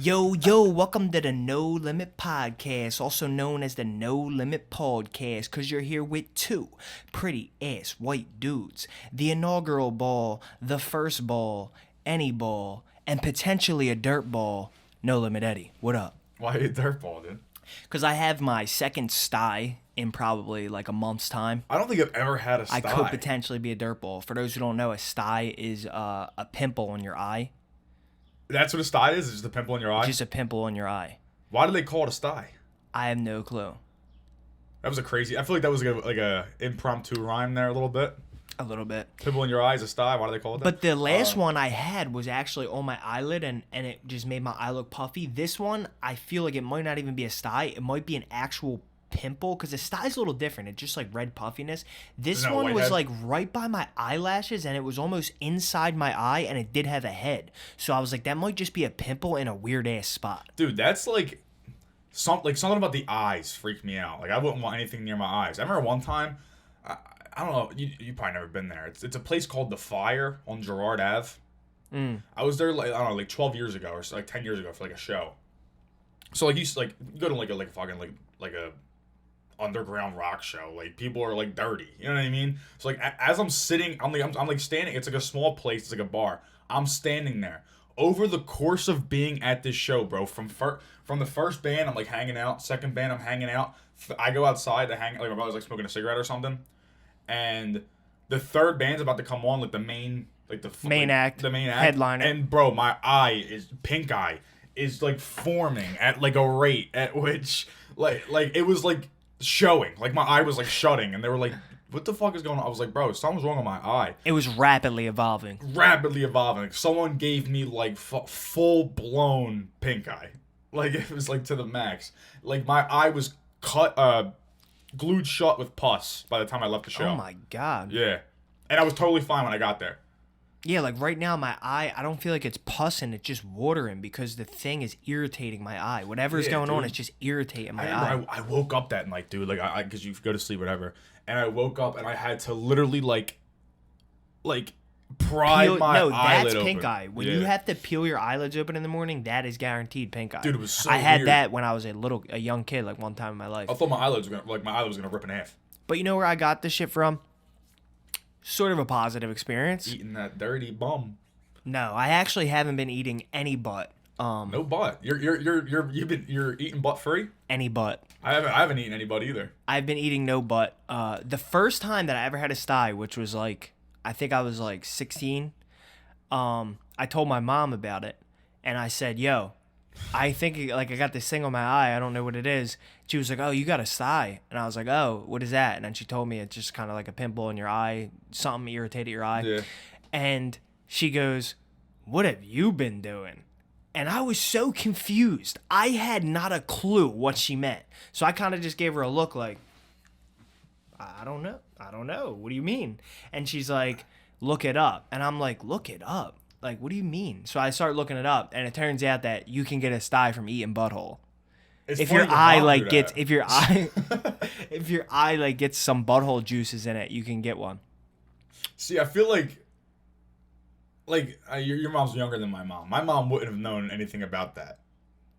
Yo, welcome to the No Limit Podcast, also known as the No Limit Podcast, because you're here with two pretty ass white dudes. The inaugural ball, the first ball, any ball, and potentially a dirt ball. No Limit Eddie, what up? Why a dirt ball, dude? Because I have my second sty in probably like a month's time. I don't think I've ever had a sty. I could potentially be a dirt ball. For those who don't know, a sty is a pimple on your eye. That's what a sty is? It's just a pimple in your eye? Just a pimple on your eye. Why do they call it a sty? I have no clue. That was a crazy... I feel like that was like a impromptu rhyme there a little bit. A little bit. Pimple in your eye is a sty? Why do they call it that? But the last one I had was actually on my eyelid, and it just made my eye look puffy. This one, I feel like it might not even be a sty. It might be an actual pimple, because the sty's a little different. It's just like red puffiness. This one was like right by my eyelashes, and it was almost inside my eye, and it did have a head. So I was like, that might just be a pimple in a weird ass spot. Dude, that's like something about the eyes freaked me out. Like, I wouldn't want anything near my eyes. I remember one time, I don't know, you probably never been there. It's a place called The Fire on Girard Ave. I was there like, I don't know, like 12 years ago or like 10 years ago for like a show. So like you go to like a fucking like a underground rock show. Like, people are like dirty, you know what I mean? So like as I'm sitting, I'm like standing. It's like a small place. It's like a bar. I'm standing there. Over the course of being at this show, bro, from the first band, I'm like hanging out. Second band, I'm hanging out. I go outside to hang. Like, my brother's like smoking a cigarette or something, and the third band's about to come on, like the main act, headliner. And bro, my pink eye is like forming at like a rate at which like it was like showing. Like, my eye was like shutting, and they were like, what the fuck is going on? I was like, bro, something's wrong with my eye. It was rapidly evolving. Like, someone gave me like full blown pink eye. Like, it was like to the max. Like, my eye was glued shut with pus by the time I left the show. Oh my god. Yeah. And I was totally fine when I got there. Yeah, like right now, my eye, I don't feel like it's pussing, it's just watering, because the thing is irritating my eye. Whatever's going on, it's just irritating my eye. I woke up that night, dude, like, because you go to sleep, whatever, and I woke up and I had to literally, like pry my eyelid that's open. pink eye. When you have to peel your eyelids open in the morning, that is guaranteed pink eye. Dude, it was so I had weird. that when I was a young kid, like one time in my life. I thought my eyelid was gonna rip in half. But you know where I got this shit from? Sort of a positive experience. Eating that dirty bum. No, I actually haven't been eating any butt. No butt. You're eating butt free? Any butt. I haven't eaten any butt either. I've been eating no butt. The first time that I ever had a sty, which was like, I think I was like 16. I told my mom about it, and I said, "Yo, I think like I got this thing on my eye. I don't know what it is." She was like, "Oh, you got a sty," and I was like, "Oh, what is that?" And then she told me it's just kind of like a pimple in your eye, something irritated your eye. Yeah. And she goes, "What have you been doing?" And I was so confused. I had not a clue what she meant. So I kind of just gave her a look like, I don't know. What do you mean? And she's like, look it up. And I'm like, look it up? Like, what do you mean? So I start looking it up, and it turns out that you can get a sty from eating butthole. If your eye gets some butthole juices in it, you can get one. See, I feel like your mom's younger than my mom. My mom wouldn't have known anything about that.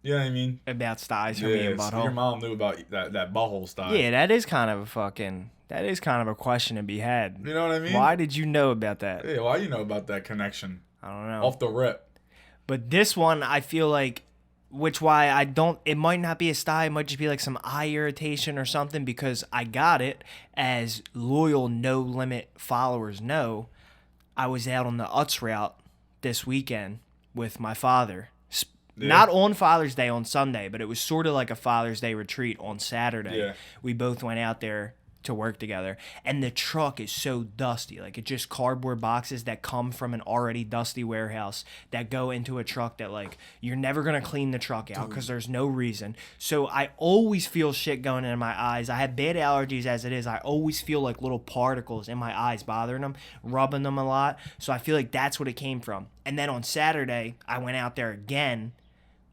You know what I mean? About styes from eating butthole. So your mom knew about that butthole style. Yeah, that is kind of a question to be had. You know what I mean? Why did you know about that? Yeah, why you know about that connection? I don't know. Off the rip. But this one, I feel like, it might not be a sty, it might just be like some eye irritation or something, because I got it, as loyal No Limit followers know. I was out on the Utz route this weekend with my father. Yeah. Not on Father's Day, on Sunday, but it was sort of like a Father's Day retreat on Saturday. Yeah. We both went out there to work together, and the truck is so dusty. Like, it's just cardboard boxes that come from an already dusty warehouse that go into a truck that, like, you're never gonna clean the truck out because there's no reason. So I always feel shit going in my eyes. I have bad allergies as it is. I always feel like little particles in my eyes bothering them, rubbing them a lot. So I feel like that's what it came from. And then on Saturday, I went out there again,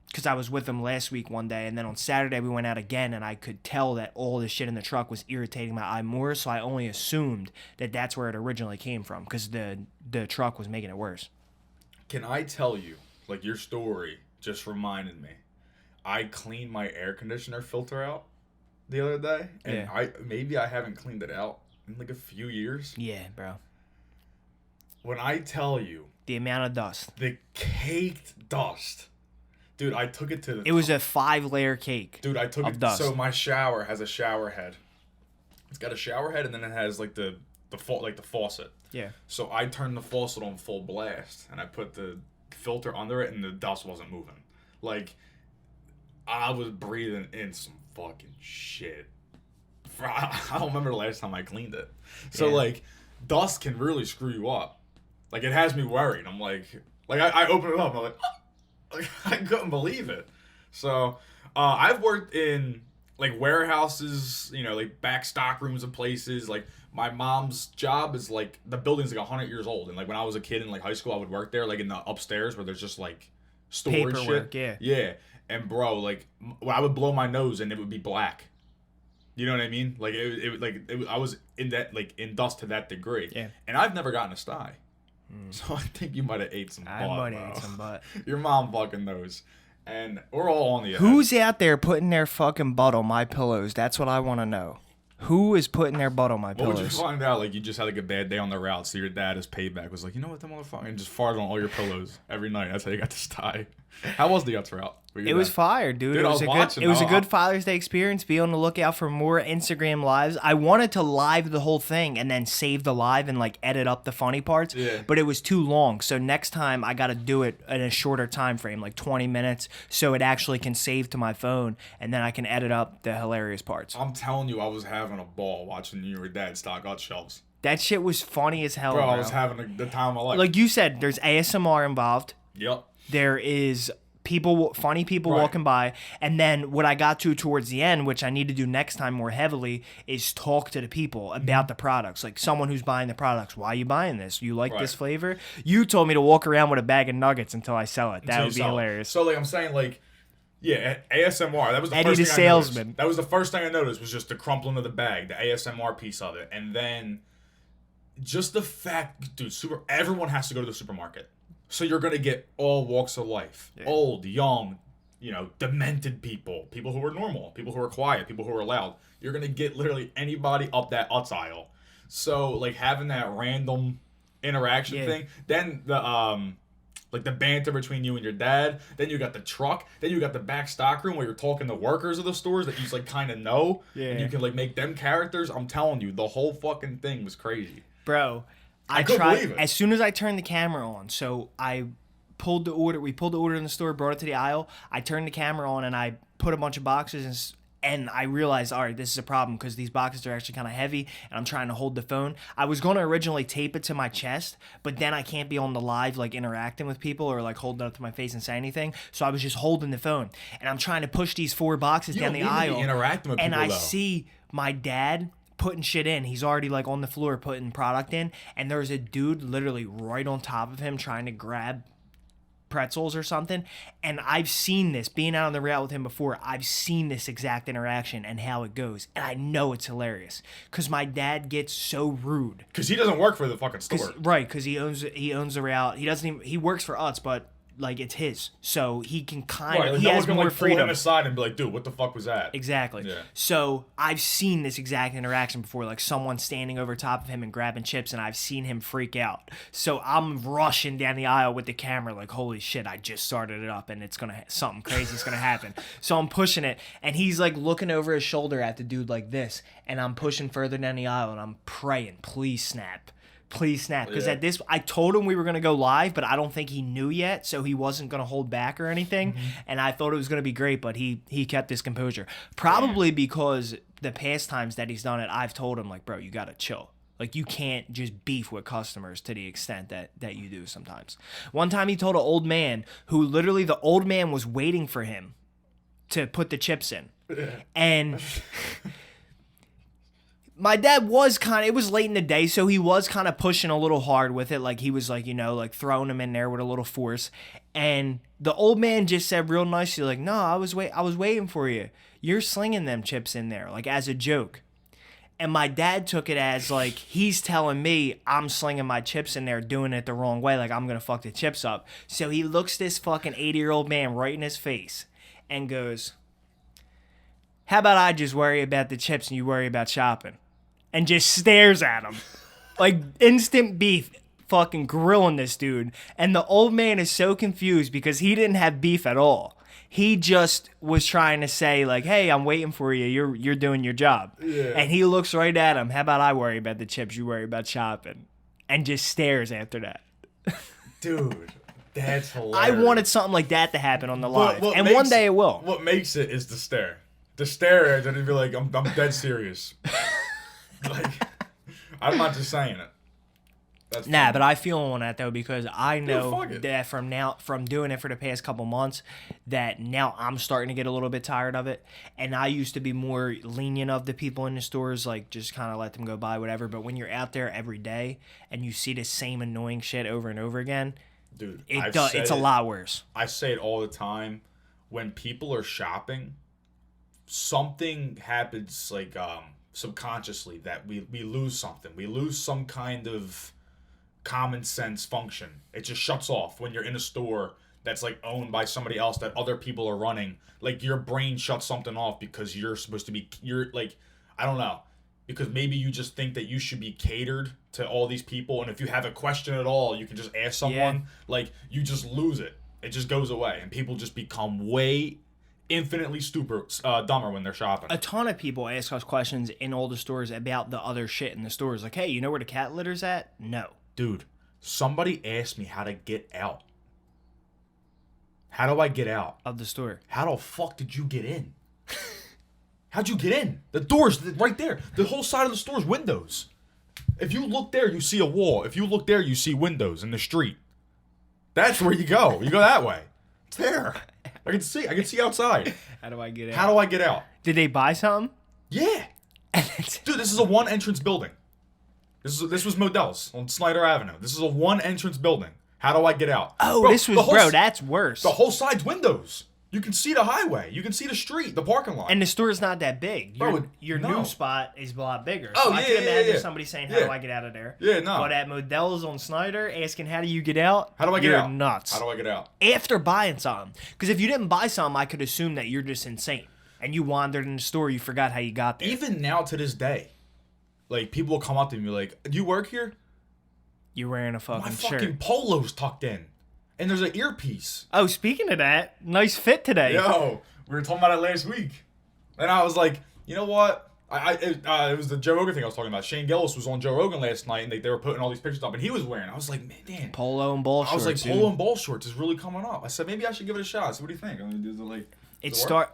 because I was with him last week one day, and then on Saturday we went out again, and I could tell that all the shit in the truck was irritating my eye more, so I only assumed that that's where it originally came from, because the truck was making it worse. Can I tell you, like, your story just reminded me. I cleaned my air conditioner filter out the other day, and I haven't cleaned it out in like a few years. Yeah, bro. When I tell you The amount of dust. the caked dust, dude, I took it to the. It was a 5-layer cake. Dude, I took of it. Dust. So my shower has a shower head. It's got a shower head, and then it has like the faucet. Yeah. So I turned the faucet on full blast, and I put the filter under it, and the dust wasn't moving. Like, I was breathing in some fucking shit. I don't remember the last time I cleaned it. So, like, dust can really screw you up. Like, it has me worried. I'm like I open it up, and I'm like, I couldn't believe it. So, I've worked in, like, warehouses, you know, like, back stock rooms of places. Like, my mom's job is, like, the building's, like, 100 years old. And, like, when I was a kid in, like, high school, I would work there, like, in the upstairs where there's just, like, storage Paperwork, shit. yeah. Yeah. And, bro, like, I would blow my nose and it would be black. You know what I mean? Like, I was in that, like, in dust to that degree. Yeah. And I've never gotten a sty. So I think you might have ate some butt, I might bro. have ate some butt. Your mom fucking knows. And we're all on the edge. Who's out there putting their fucking butt on my pillows? That's what I want to know. Who is putting their butt on my What pillows? would you find out? Like, you just had like a bad day on the route, so your dad, as payback, was like, you know what, that motherfucker, and just farted on all your pillows every night. That's how you got this tie. How was the Guts route? It was fire, dude. Dude, It I was was a good. watching. It was a good Father's Day experience. Be on the lookout for more Instagram lives. I wanted to live the whole thing and then save the live and like edit up the funny parts. Yeah. But it was too long. So next time I got to do it in a shorter time frame, like 20 minutes, so it actually can save to my phone and then I can edit up the hilarious parts. I'm telling you, I was having a ball watching you and your dad stock out shelves. That shit was funny as hell, Bro, bro. I was having the time of my life. Like you said, there's ASMR involved. Yep. There is funny people Right. walking by, and then what I got to towards the end, which I need to do next time more heavily, is talk to the people about the products. Like someone who's buying the products. Why are you buying this? You like this flavor? You told me to walk around with a bag of nuggets until I sell it. That would be hilarious. So, like, I'm saying, like, yeah, ASMR. That was the Eddie first the thing salesman. I noticed. That was the first thing I noticed was just the crumpling of the bag, the ASMR piece of it, and then just the fact, dude, everyone has to go to the supermarket. So you're going to get all walks of life. Yeah. Old, young, you know, demented people who are normal, people who are quiet, people who are loud. You're going to get literally anybody up that Utz aisle. So, like, having that random interaction thing. Then the, like, the banter between you and your dad. Then you got the truck. Then you got the back stock room where you're talking to workers of the stores that you just, like, kind of know. Yeah. And you can, like, make them characters. I'm telling you, the whole fucking thing was crazy. Bro. I tried as soon as I turned the camera on. So I pulled the order. We pulled the order in the store, brought it to the aisle. I turned the camera on and I put a bunch of boxes and I realized, all right, this is a problem because these boxes are actually kind of heavy and I'm trying to hold the phone. I was going to originally tape it to my chest, but then I can't be on the live like interacting with people or like holding it up to my face and say anything. So I was just holding the phone and I'm trying to push these 4 boxes down the aisle. Interacting with and people, I see my dad putting shit in. He's already like on the floor putting product in, and there's a dude literally right on top of him trying to grab pretzels or something. And I've seen this, being out on the route with him before, I've seen this exact interaction and how it goes, and I know it's hilarious because my dad gets so rude because he doesn't work for the fucking store, right? Because he owns the route. He doesn't even, he works for Utz, but like it's his, so he can kind of, like, he no has one can, more like, freedom. Pull him aside and be like, dude, what the fuck was that? Exactly. Yeah. So I've seen this exact interaction before, like someone standing over top of him and grabbing chips, and I've seen him freak out. So I'm rushing down the aisle with the camera, like, holy shit, I just started it up, and it's gonna something crazy is gonna happen. So I'm pushing it, and he's like looking over his shoulder at the dude like this, and I'm pushing further down the aisle, and I'm praying, please snap. Please snap, because at this, I told him we were gonna go live, but I don't think he knew yet, so he wasn't gonna hold back or anything. And I thought it was gonna be great, but he kept his composure. Probably because the past times that he's done it, I've told him like, bro, you gotta chill. Like you can't just beef with customers to the extent that you do sometimes. One time he told an old man who literally the old man was waiting for him to put the chips in, and. My dad was it was late in the day, so he was kind of pushing a little hard with it. Like, he was, like, you know, like, throwing them in there with a little force. And the old man just said real nicely, like, no, I was waiting for you. You're slinging them chips in there, like, as a joke. And my dad took it as, like, he's telling me I'm slinging my chips in there, doing it the wrong way, like I'm going to fuck the chips up. So he looks this fucking 80-year-old man right in his face and goes, how about I just worry about the chips and you worry about shopping? And just stares at him. Like, instant beef fucking grilling this dude. And the old man is so confused because he didn't have beef at all. He just was trying to say, like, hey, I'm waiting for you. You're doing your job. Yeah. And he looks right at him. How about I worry about the chips? You worry about shopping. And just stares after that. Dude, that's hilarious. I wanted something like that to happen on the live. And makes, one day it will. What makes it is the stare. The stare, and then be like, I'm dead serious. Like, I'm not just saying it. That's Nah, funny. but I feel on that though because I know fuck it. that from doing it for the past couple months, that now I'm starting to get a little bit tired of it. And I used to be more lenient of the people in the stores, like just kind of let them go by, whatever. But when you're out there every day and you see the same annoying shit over and over again, dude, it's a lot worse. I say it all the time. When people are shopping, something happens like subconsciously that we lose something. We lose some kind of common sense function. It just shuts off when you're in a store that's like owned by somebody else that other people are running. Like your brain shuts something off because you're supposed to be, you're like, I don't know, because maybe you just think that you should be catered to all these people, and if you have a question at all, you can just ask someone. Yeah. Like, you just lose it. It just goes away, and people just become way infinitely dumber when they're shopping. A ton of people ask us questions in all the stores about the other shit in the stores. Like, hey, you know where the cat litter's at? No. Dude, somebody asked me how to get out. How do I get out? Of the store. How the fuck did you get in? How'd you get in? The door's right there. The whole side of the store's windows. If you look there, you see a wall. If you look there, you see windows in the street. That's where you go. You go that way. It's there. I can see outside. How do I get out? How do I get out? Did they buy something? Yeah. Dude, this is a one entrance building. This was Modell's on Snyder Avenue. This is a one entrance building. How do I get out? Oh, that's worse. The whole side's windows. You can see the highway. You can see the street, the parking lot. And the store's not that big. Your no. new spot is a lot bigger. Oh, So I yeah, can imagine yeah. somebody saying, how do I get out of there? Yeah, no. But at Modell's on Snyder, asking, how do you get out? How do I get You're out? nuts. How do I get out? After buying something. Because if you didn't buy something, I could assume that you're just insane. And you wandered in the store, you forgot how you got there. Even now to this day, like, people will come up to me and be like, do you work here? You're wearing a My fucking fucking shirt. polo's tucked in. And there's an earpiece. Oh, speaking of that, nice fit today. Yo, we were talking about it last week. And I was like, you know what? It was the Joe Rogan thing I was talking about. Shane Gillis was on Joe Rogan last night, and they were putting all these pictures up, and he was wearing. I was like, man, damn. Polo and ball shorts. I was like, dude. polo and ball shorts is really coming up. I said, maybe I should give it a shot. So what do you think? I mean, does it like...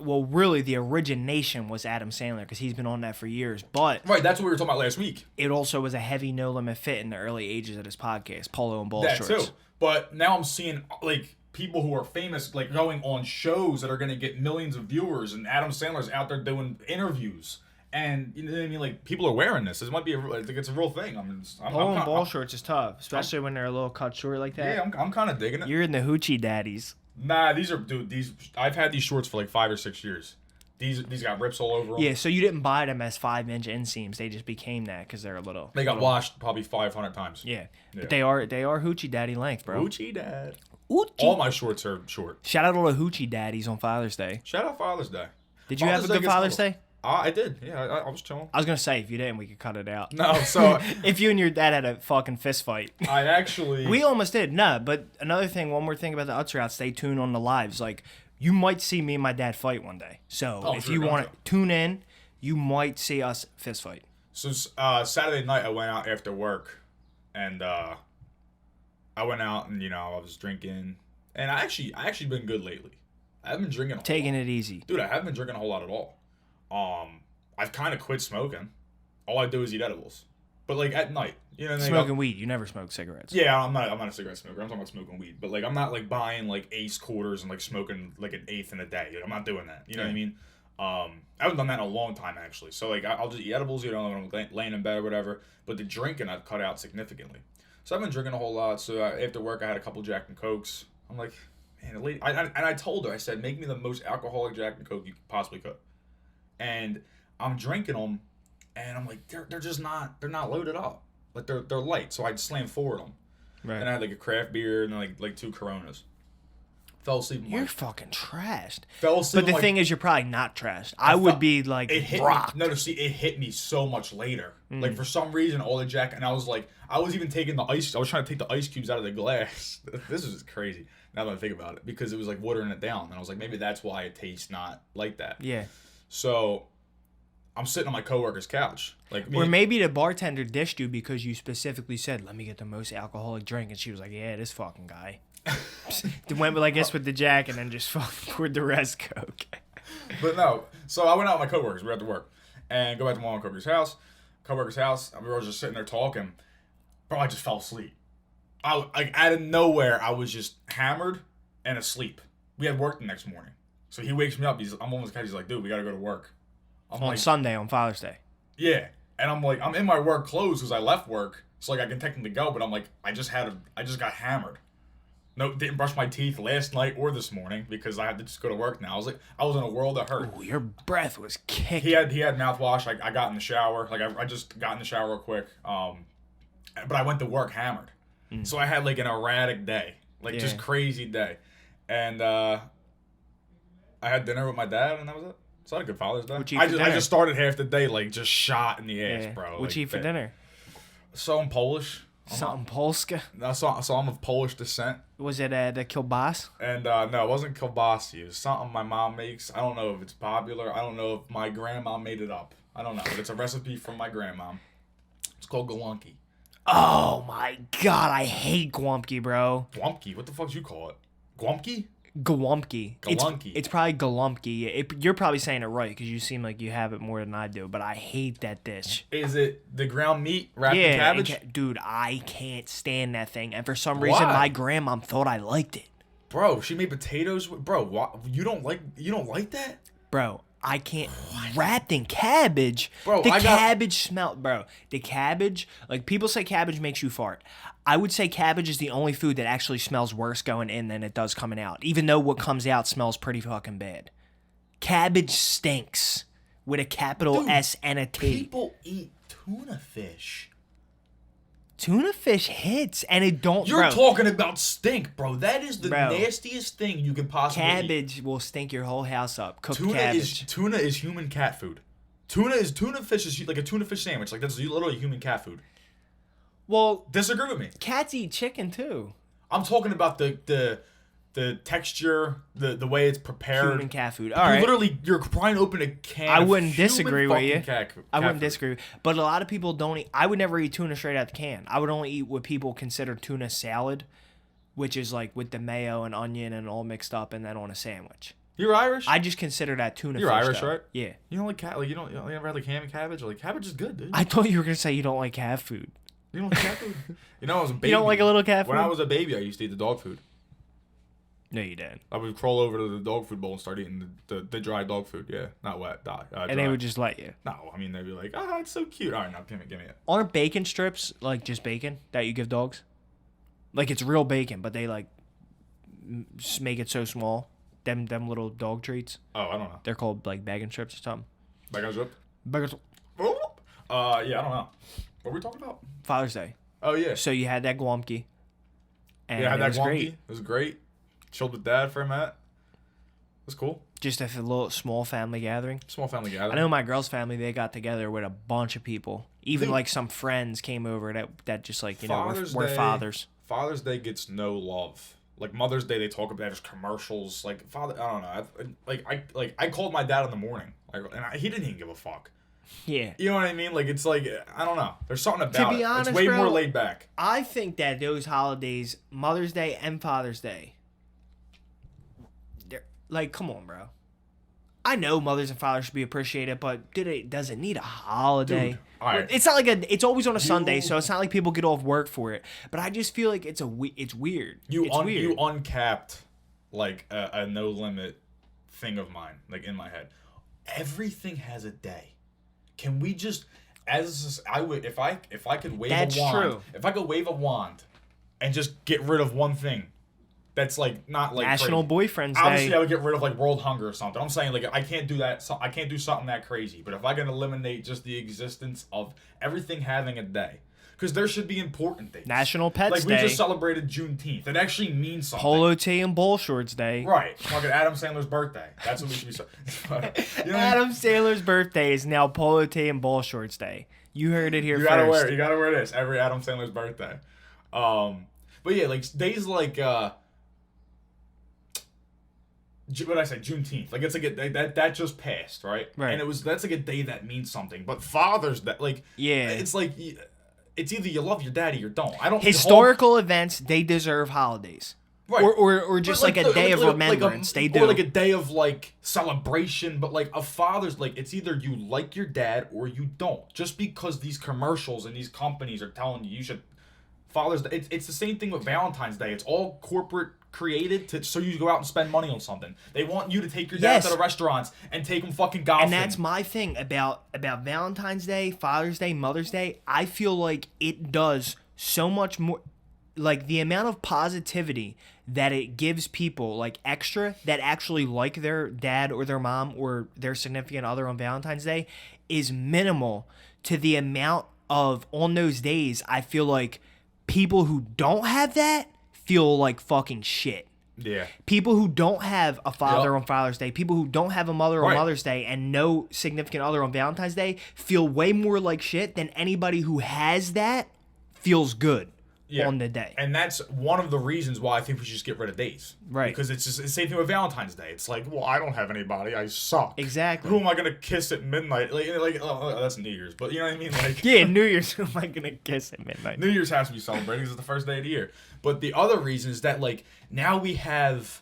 Well, really, the origination was Adam Sandler because he's been on that for years. But right, that's what we were talking about last week. It also was a heavy no limit fit in the early ages of his podcast, polo and ball shorts. That too. But now I'm seeing like people who are famous, like going on shows that are going to get millions of viewers, and Adam Sandler's out there doing interviews, and you know what I mean. Like people are wearing this. This might be I think it's a real thing. Polo and ball shorts is tough, especially when they're a little cut short like that. Yeah, I'm kind of digging it. You're in the hoochie daddies. Nah, these I've had these shorts for like 5 or 6 years. These got rips all over them. Yeah, so you didn't buy them as 5-inch inseams. They just became that because they're a little. They got washed probably 500 times. Yeah, but they are hoochie daddy length, bro. Hoochie dad. Hoochie. All my shorts are short. Shout out all the hoochie daddies on Father's Day. Shout out Father's Day. Did you have a good Father's Day? I did. Yeah, I was chilling. I was gonna say if you didn't, we could cut it out. No, so if you and your dad had a fucking fist fight. I actually. We almost did. No, but one more thing about the Uts Route. Stay tuned on the lives. Like you might see me and my dad fight one day. So if you want to tune in, you might see us fist fight. So Saturday night I went out after work, and I went out and I was drinking, and I actually been good lately. I haven't been drinking. Taking it easy, dude. I haven't been drinking a whole lot at all. I've kind of quit smoking. All I do is eat edibles, but like at night, smoking weed. You never smoke cigarettes. Yeah, I'm not a cigarette smoker. I'm talking about smoking weed, but like I'm not like buying like Ace quarters and like smoking like an eighth in a day. I'm not doing that. You know what I mean? I haven't done that in a long time actually. So like I'll just eat edibles, when I'm laying in bed or whatever. But the drinking I've cut out significantly. So I've been drinking a whole lot. So after work I had a couple Jack and Cokes. I'm like, man, the lady. I told her, I said, make me the most alcoholic Jack and Coke you possibly could. And I'm drinking them, and I'm like, they're just not, they're not loaded up. Like they're light, so I'd slam forward them. Right. And I had like a craft beer and like 2 Coronas. Fell asleep. You're fucking trashed. Fell asleep. But the thing is, you're probably not trashed. I would be like it hit rocked. me. No, see, it hit me so much later. Like for some reason, all the jacket, and I was like, I was even taking the ice. I was trying to take the ice cubes out of the glass. This is crazy. Now that I think about it, because it was like watering it down, and I was like, maybe that's why it tastes not like that. Yeah. So I'm sitting on my coworker's couch, like me. Or maybe the bartender dished you because you specifically said, "Let me get the most alcoholic drink," and she was like, "Yeah, this fucking guy." Went with, I guess, with the Jack, and then just fucking poured the rest Coke. But no, so I went out with my coworkers. We were at work, and go back to my coworker's house. And we were just sitting there talking. Bro, I just fell asleep. Like out of nowhere, I was just hammered and asleep. We had work the next morning, so he wakes me up. I'm on his couch. He's like, "Dude, we gotta go to work." I'm on like, Sunday, on Father's Day. Yeah, and I'm like, I'm in my work clothes because I left work, so like I can technically go. But I'm like, I just got hammered. No, didn't brush my teeth last night or this morning because I had to just go to work now. I was in a world of hurt. Ooh, your breath was kicking. He had mouthwash. I got in the shower. Like I just got in the shower real quick. But I went to work hammered. So I had like an erratic day, like just crazy day. And I had dinner with my dad, and that was it. So I had a good Father's Day. I just started half the day like just shot in the ass, bro. What'd you eat for dinner? Something Polish. Something Polska? So I'm of Polish descent. Was it the kielbasa? And no, it wasn't kielbasa. It was something my mom makes. I don't know if it's popular. I don't know if my grandma made it up. I don't know. But it's a recipe from my grandma. It's called golunki. Oh my god, I hate gwumpki, bro. Gwumpki? What the fuck do you call it? Gwumpki? Galumki. Galunki. It's probably galumki. You're probably saying it right because you seem like you have it more than I do, but I hate that dish. Is it the ground meat wrapped in cabbage? Dude, I can't stand that thing. And for some reason, my grandma thought I liked it. Bro, she made potatoes. Bro, what? You don't like that? Bro, I can't. Wrapped in cabbage. Bro, cabbage smell. Bro, the cabbage. Like, people say cabbage makes you fart. I would say cabbage is the only food that actually smells worse going in than it does coming out. Even though what comes out smells pretty fucking bad. Cabbage stinks. With a capital S and a T. People eat tuna fish. Tuna fish hits, and it don't. You're talking about stink, bro. That is the nastiest thing you can possibly eat. Cabbage will stink your whole house up. Cooked cabbage. Tuna is human cat food. Tuna fish is like a tuna fish sandwich. Like, that's literally human cat food. Well, disagree with me. Cats eat chicken too. I'm talking about the texture, the way it's prepared. Human cat food. All right. You're prying open a can. I wouldn't disagree with you. I wouldn't food. disagree. But a lot of people don't eat. I would never eat tuna straight out the can. I would only eat what people consider tuna salad, which is like with the mayo and onion and all mixed up, and then on a sandwich. You're Irish? I just consider that tuna. You're fish, Irish, though. right? Yeah. You don't like you never had like ham and cabbage? Like, cabbage is good, dude. I thought you were gonna say you don't like cat food. You don't like cat food? You know, I was a baby. You don't like a little cat food? When I was a baby, I used to eat the dog food. No, you didn't. I would crawl over to the dog food bowl and start eating the dry dog food. Yeah, not wet. Dry. And they would just let you. No, I mean, they'd be like, "Oh, it's so cute." All right, now give me it. Aren't bacon strips like just bacon that you give dogs? Like, it's real bacon, but they like just make it so small. Them little dog treats. Oh, I don't know. They're called like bacon strips or something. Bacon strip? Bacon. Yeah, I don't know. What were we talking about? Father's Day. Oh yeah. So you had that gwumpki. And yeah, I had that gwumpki. It was great. Chilled with Dad for a minute. It was cool. Just a little small family gathering. Small family gathering. I know my girl's family, they got together with a bunch of people. Even like some friends came over that just like, you know, we're fathers. Father's Day gets no love. Like Mother's Day, they talk about there's commercials. Like father, I don't know. I called my dad in the morning, he didn't even give a fuck. Yeah. You know what I mean? Like, it's like, I don't know. There's something about to be honest, it's way more laid back. I think that those holidays, Mother's Day and Father's Day, they're like, come on, bro. I know mothers and fathers should be appreciated, but does it need a holiday? Dude, all right. It's not like it's always on a Sunday, so it's not like people get off work for it. But I just feel like it's weird. You weird. uncapped like a no limit thing of mine, like in my head. Everything has a day. Can we just, if I could wave That's a wand, true. if I could wave a wand and just get rid of one thing, that's like not like National crazy. Boyfriends Obviously, Day. I would get rid of like world hunger or something. I'm saying like I can't do that. I can't do something that crazy. But if I can eliminate just the existence of everything having a day, because there should be important days. National Pets like we Day. just celebrated Juneteenth. It actually means something. Polo tee and bowl shorts day. Right. Fucking Adam Sandler's birthday. That's what we should be. You know Adam Sandler's birthday is now Polo tee and bowl shorts day. You heard it here You first. gotta wear this every Adam Sandler's birthday. But yeah, like days like what did I say? Juneteenth. Like it's like that just passed, right? Right. And that's like a day that means something. But Father's Day, like it's like it's either you love your daddy or don't. I don't. Historical events, they deserve holidays. Right. Or just like a day of remembrance. They do. Or like a day of like celebration, but like a father's like it's either you like your dad or you don't. Just because these commercials and these companies are telling you should Father's Day. It's the same thing with Valentine's Day. It's all corporate created so you go out and spend money on something. They want you to take your dad to the restaurants and take them fucking golfing. And that's my thing about Valentine's Day, Father's Day, Mother's Day. I feel like it does so much more. Like the amount of positivity that it gives people, like extra, that actually like their dad or their mom or their significant other on Valentine's Day is minimal to the amount of, on those days, I feel like people who don't have that feel like fucking shit. Yeah. People who don't have a father on Father's Day, people who don't have a mother on Mother's Day, and no significant other on Valentine's Day feel way more like shit than anybody who has that feels good on the day. And that's one of the reasons why I think we should just get rid of days. Right. Because it's just the same thing with Valentine's Day. It's like, well, I don't have anybody. I suck. Exactly. Who am I going to kiss at midnight? Like oh, that's New Year's. But you know what I mean? Like, yeah, New Year's. Who am I going to kiss at midnight? New Year's has to be celebrated because it's the first day of the year. But the other reason is that, like, now we have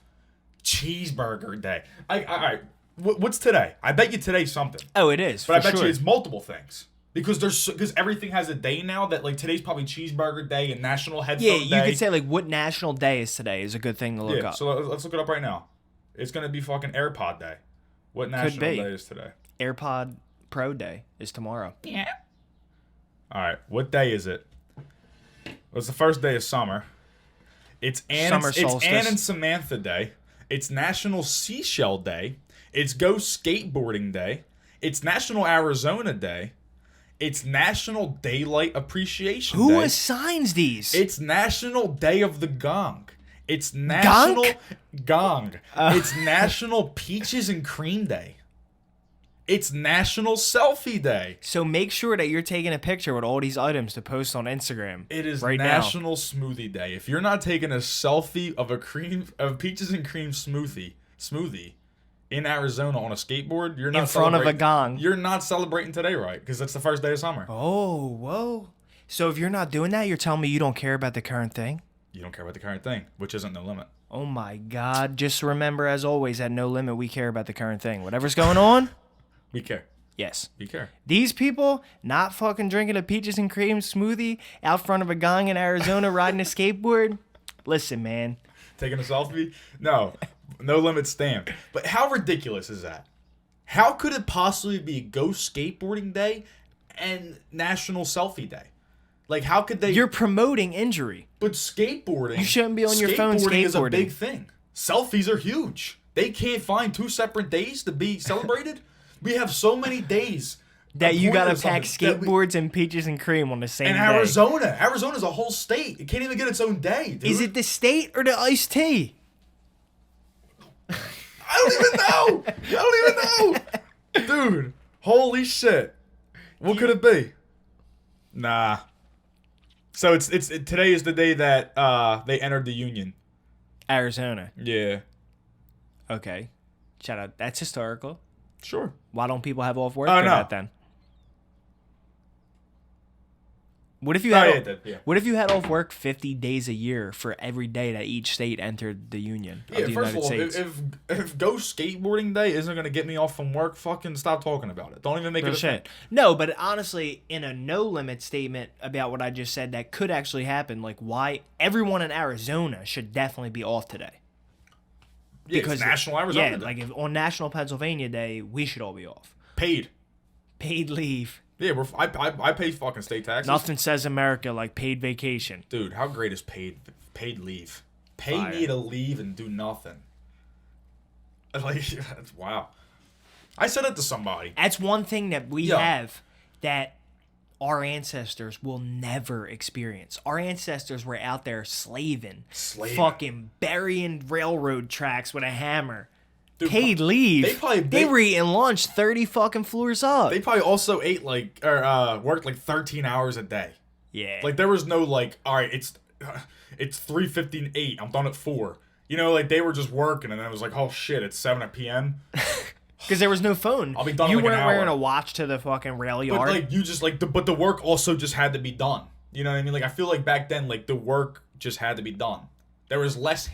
Cheeseburger Day. All right. What's today? I bet you today's something. Oh, it is. But I bet you it's multiple things. Because everything has a day now that like today's probably Cheeseburger Day and National Headphone Day. Yeah, you could say like what national day is today is a good thing to look up. So let's look it up right now. It's gonna be fucking AirPod Day. What national day is today? AirPod Pro Day is tomorrow. Yeah. All right. What day is it? Well, it's the first day of summer. It's Ann and Samantha Day. It's National Seashell Day. It's Go Skateboarding Day. It's National Arizona Day. It's National Daylight Appreciation Day. Who assigns these? It's National Day of the Gong. It's National Gong. It's National Peaches and Cream Day. It's National Selfie Day. So make sure that you're taking a picture with all these items to post on Instagram. It is National Smoothie Day. If you're not taking a selfie of a peaches and cream smoothie in Arizona on a skateboard, you're not in front of a gong. You're not celebrating today, right? Because that's the first day of summer. Oh, whoa. So if you're not doing that, you're telling me you don't care about the current thing? You don't care about the current thing, which isn't No Limit. Oh my God. Just remember, as always, at No Limit, we care about the current thing. Whatever's going on, we care. Yes. We care. These people not fucking drinking a peaches and cream smoothie out front of a gong in Arizona riding a skateboard. Listen, man. Taking a selfie? No. No Limit stamp. But how ridiculous is that? How could it possibly be Go Skateboarding Day and National Selfie Day? Like, how could they... You're promoting injury. But skateboarding... You shouldn't be on your phone skateboarding. Is a big thing. Selfies are huge. They can't find 2 separate days to be celebrated. We have so many days... that you gotta pack skateboards and peaches and cream on the same day. And Arizona's a whole state. It can't even get its own day, dude. Is it the state or the iced tea? I don't even know. Dude, holy shit. What could it be? Nah. So today is the day that they entered the Union. Arizona. Yeah. Okay. Shout out. That's historical. Sure. Why don't people have off work for that then? What if you had What if you had off work 50 days a year for every day that each state entered the Union of the United States? If Go Skateboarding Day isn't going to get me off from work, fucking stop talking about it. Don't even make it a thing. No, but honestly, in a no limit statement about what I just said, that could actually happen. Like, why everyone in Arizona should definitely be off today. Yeah, because it's National Arizona Day. Like if on National Pennsylvania Day, we should all be off. Paid leave. Yeah, I pay fucking state taxes. Nothing says America like paid vacation. Dude, how great is paid leave? pay Fire. me to leave and do nothing. Like, that's wow. I said it to somebody. That's one thing that we Yeah. have that our ancestors will never experience. Our ancestors were out there slaving. Fucking burying railroad tracks with a hammer. Dude, Paid leave. They were eating lunch 30 fucking floors up. They probably also ate worked like 13 hours a day. Yeah. Like there was no like, all right, it's 3:58. I'm done at 4. You know, like they were just working, and then it was like, oh shit, it's 7 p.m. Because there was no phone. I'll be done in You like an weren't hour. wearing a watch to the fucking rail yard. But like you just like, but the work also just had to be done. You know what I mean? Like I feel like back then, like the work just had to be done. There was less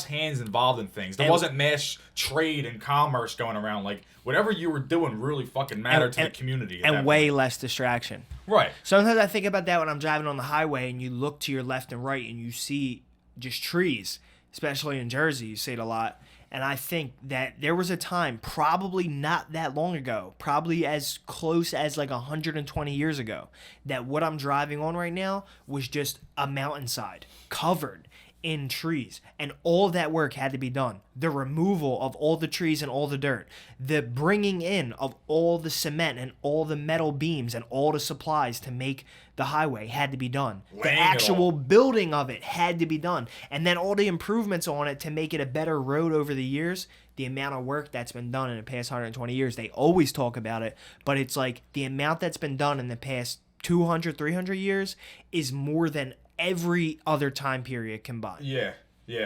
hands involved in things. There wasn't mass trade and commerce going around. Like whatever you were doing really fucking mattered to the community. And way less distraction. Right. Sometimes I think about that when I'm driving on the highway and you look to your left and right and you see just trees, especially in Jersey. You see it a lot. And I think that there was a time, probably not that long ago, probably as close as like 120 years ago, that what I'm driving on right now was just a mountainside covered in trees. And all that work had to be done. The removal of all the trees and all the dirt. The bringing in of all the cement and all the metal beams and all the supplies to make the highway had to be done. The actual building of it had to be done. And then all the improvements on it to make it a better road over the years. The amount of work that's been done in the past 120 years. They always talk about it. But it's like the amount that's been done in the past 200, 300 years is more than every other time period combined. Yeah,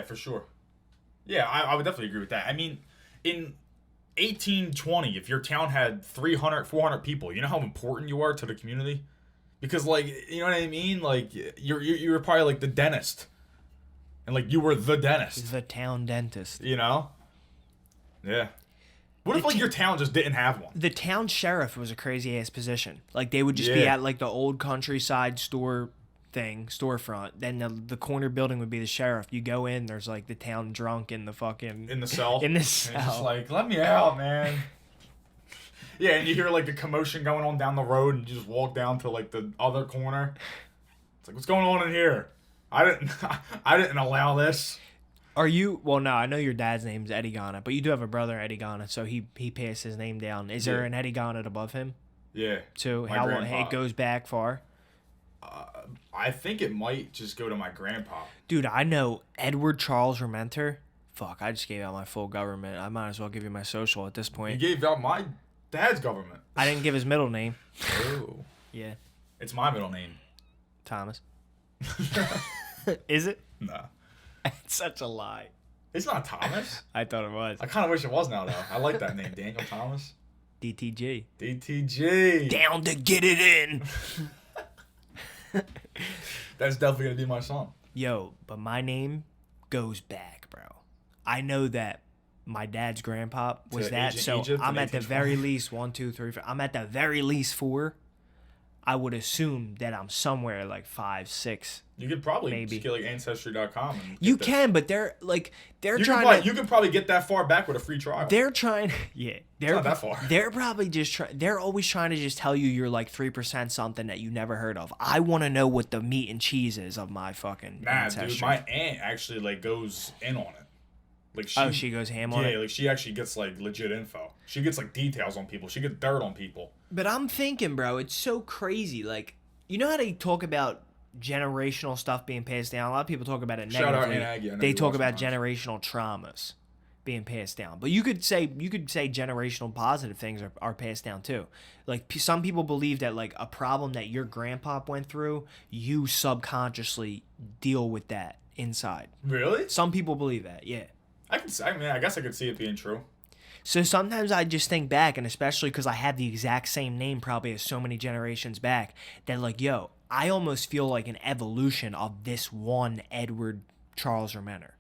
for sure. Yeah, I would definitely agree with that. I mean, in 1820, if your town had 300, 400 people, you know how important you are to the community? Because, like, you know what I mean? Like, you were probably, like, the dentist. And, like, you were the dentist. The town dentist. You know? Yeah. What if, like, your town just didn't have one? The town sheriff was a crazy-ass position. Like, they would just be at, like, the old countryside storefront. Then the corner building would be the sheriff. You go in, there's like the town drunk in the fucking in the cell. And it's just like, let me out, man. Yeah, and you hear like a commotion going on down the road, and you just walk down to like the other corner. It's like, what's going on in here? I didn't allow this. Are you? Well, no, I know your dad's name's Eddie Garnett, but you do have a brother, Eddie Garnett, so he passed his name down. Is there an Eddie Garnett above him? Yeah. So how long? It goes back far. I think it might just go to my grandpa. Dude, I know Edward Charles Rementer. Fuck, I just gave out my full government. I might as well give you my social at this point. You gave out my dad's government. I didn't give his middle name. Oh. Yeah. It's my middle name. Thomas. Is it? No. It's such a lie. It's not Thomas. I thought it was. I kind of wish it was now, though. I like that name, Daniel Thomas. DTG. DTG. Down to get it in. That's definitely gonna be my song. Yo, but my name goes back, bro. I know that my dad's grandpa was that, so Egypt I'm at the very least 1, 2, 3, 4. I'm at the very least 4. I would assume that I'm somewhere like 5, 6. You could probably maybe just get like Ancestry.com. You can, but they're trying to. You can probably get that far back with a free trial. They're trying. Yeah, they're not that far. They're probably just trying. They're always trying to just tell you you're like 3% something that you never heard of. I want to know what the meat and cheese is of my fucking ancestry. Dude, my aunt actually like goes in on it. Like she goes ham on it. Yeah, like she actually gets like legit info. She gets like details on people. She gets dirt on people. But I'm thinking, bro, it's so crazy. Like, you know how they talk about generational stuff being passed down? A lot of people talk about it negatively. Shout out Aunt Aggie. They talk about generational traumas being passed down. But you could say generational positive things are passed down too. Like, some people believe that like a problem that your grandpa went through, you subconsciously deal with that inside. Really? Some people believe that, yeah. I guess I could see it being true. So sometimes I just think back, and especially because I had the exact same name probably as so many generations back, that like, yo, I almost feel like an evolution of this one Edward Charles Rementer.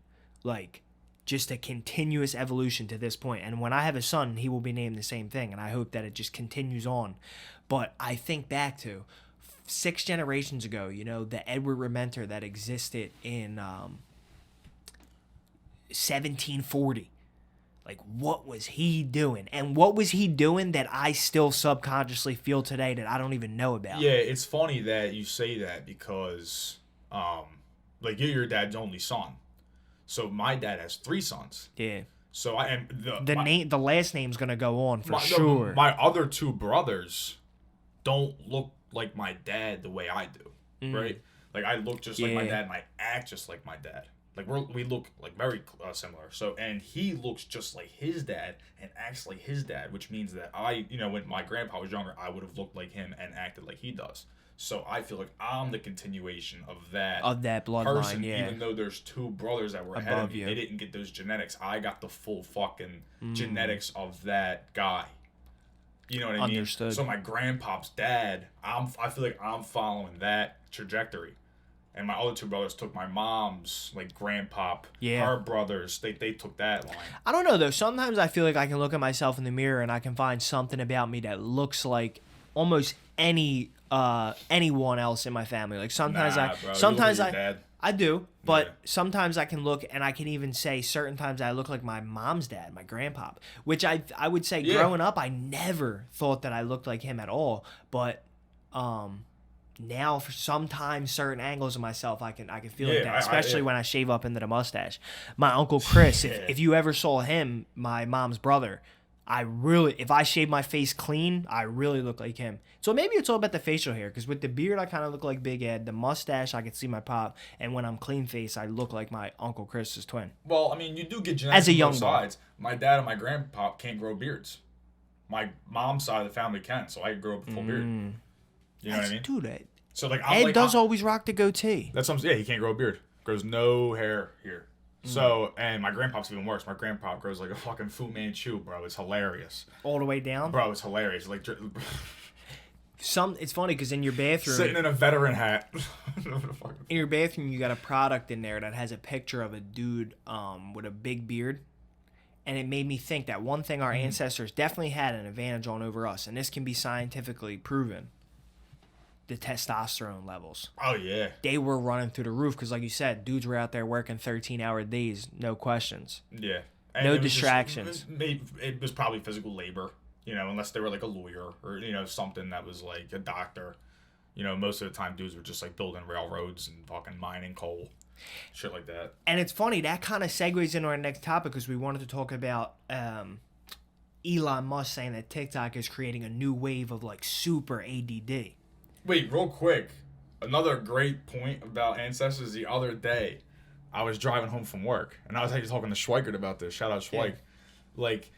Like, just a continuous evolution to this point. And when I have a son, he will be named the same thing, and I hope that it just continues on. But I think back to 6 generations ago, you know, the Edward Rementer that existed in 1740. Like, what was he doing? And what was he doing that I still subconsciously feel today that I don't even know about? Yeah, it's funny that you say that because, like, you're your dad's only son. So my dad has 3 sons. Yeah. So I and The last name's gonna go on for sure. My other 2 brothers don't look like my dad the way I do, right? Like I look just like my dad, and I act just like my dad. Like we look like very similar. So and he looks just like his dad and acts like his dad, which means that when my grandpa was younger, I would have looked like him and acted like he does. So I feel like I'm the continuation of that bloodline, person, even though there's 2 brothers that were ahead of me. They didn't get those genetics. I got the full fucking genetics of that guy. You know what I mean? Understood. So my grandpa's dad, I feel like I'm following that trajectory. And my other 2 brothers took my mom's, like, grandpop. Yeah. Her brothers, they took that line. I don't know, though. Sometimes I feel like I can look at myself in the mirror and I can find something about me that looks like almost anyone else in my family. Like, sometimes I do, but sometimes I can look and I can even say certain times I look like my mom's dad, my grandpa, which I would say growing up, I never thought that I looked like him at all. But, now for sometimes certain angles of myself I can feel like that, especially when I shave up into the mustache. My Uncle Chris, if you ever saw him, my mom's brother, if I shave my face clean, I really look like him. So maybe it's all about the facial hair, because with the beard I kind of look like Big Ed, the mustache I can see my pop, and when I'm clean face I look like my Uncle Chris's twin. Well, I mean, you do get genetics as a young sides. My dad and my grandpa can't grow beards. My mom's side of the family can, so I grow up a full beard. You know what I mean? Dude, so like Ed does always rock the goatee. That's what I'm saying. Yeah, he can't grow a beard. Grows no hair here. So, and my grandpa's even worse. My grandpa grows like a fucking Fu Manchu, bro. It's hilarious. All the way down? Bro, it's hilarious. Like, it's funny because in your bathroom, sitting in a veteran hat. In your bathroom, you got a product in there that has a picture of a dude with a big beard. And it made me think that one thing our ancestors definitely had an advantage on over us, and this can be scientifically proven. The testosterone levels. Oh, yeah. They were running through the roof because, like you said, dudes were out there working 13-hour days, no questions. Yeah. And no distractions. It was probably physical labor, unless they were like a lawyer or, something that was like a doctor. Most of the time dudes were just like building railroads and fucking mining coal. Shit like that. And it's funny, that kind of segues into our next topic because we wanted to talk about Elon Musk saying that TikTok is creating a new wave of like super ADD. Wait, real quick. Another great point about ancestors. The other day, I was driving home from work, and I was actually talking to Schweikert about this. Shout out Schweik. Yeah. Like,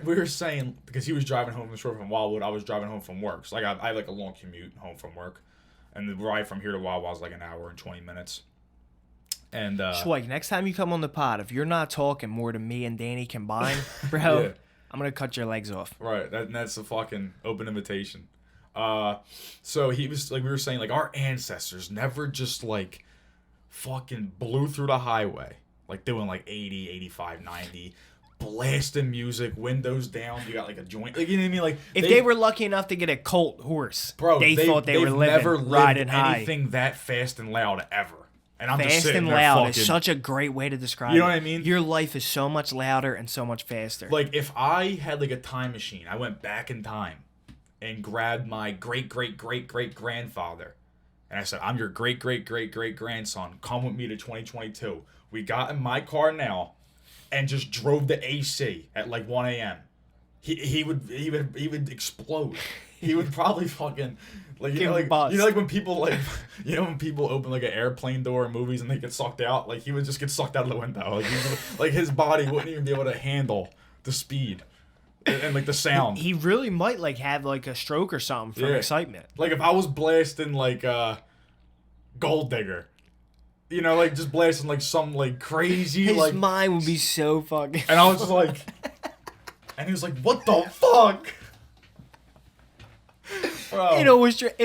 we were saying, because he was driving home from Wildwood, I was driving home from work. So, like, I have, like, a long commute home from work. And the ride from here to Wildwood was, like, an hour and 20 minutes. And, Schweik, next time you come on the pod, if you're not talking more than me and Danny combined, bro, yeah. I'm going to cut your legs off. Right. That's a fucking open invitation. So he was like, we were saying like our ancestors never just like fucking blew through the highway, like doing like 80, 85, 90, blasting music, windows down. You got like a joint, like, you know what I mean? Like if they were lucky enough to get a Colt horse, bro, they thought they were never riding high. Anything that fast and loud ever. And I'm fast just sitting and there loud fucking, is such a great way to describe it. You know what I mean? Your life is so much louder and so much faster. Like if I had like a time machine, I went back in time and grabbed my great-great-great-great-grandfather. And I said, I'm your great-great-great-great-grandson. Come with me to 2022. We got in my car now and just drove the AC at like 1 a.m. He would explode. He would probably fucking like like when people like when people open like an airplane door in movies and they get sucked out, like he would just get sucked out of the window. Like his body wouldn't even be able to handle the speed. And like the sound. He really might like have like a stroke or something from excitement. Like if I was blasting like Gold Digger, like just blasting like some like crazy his like mind would be so fucking. And I was just like, and he was like, "What the fuck?" Bro. In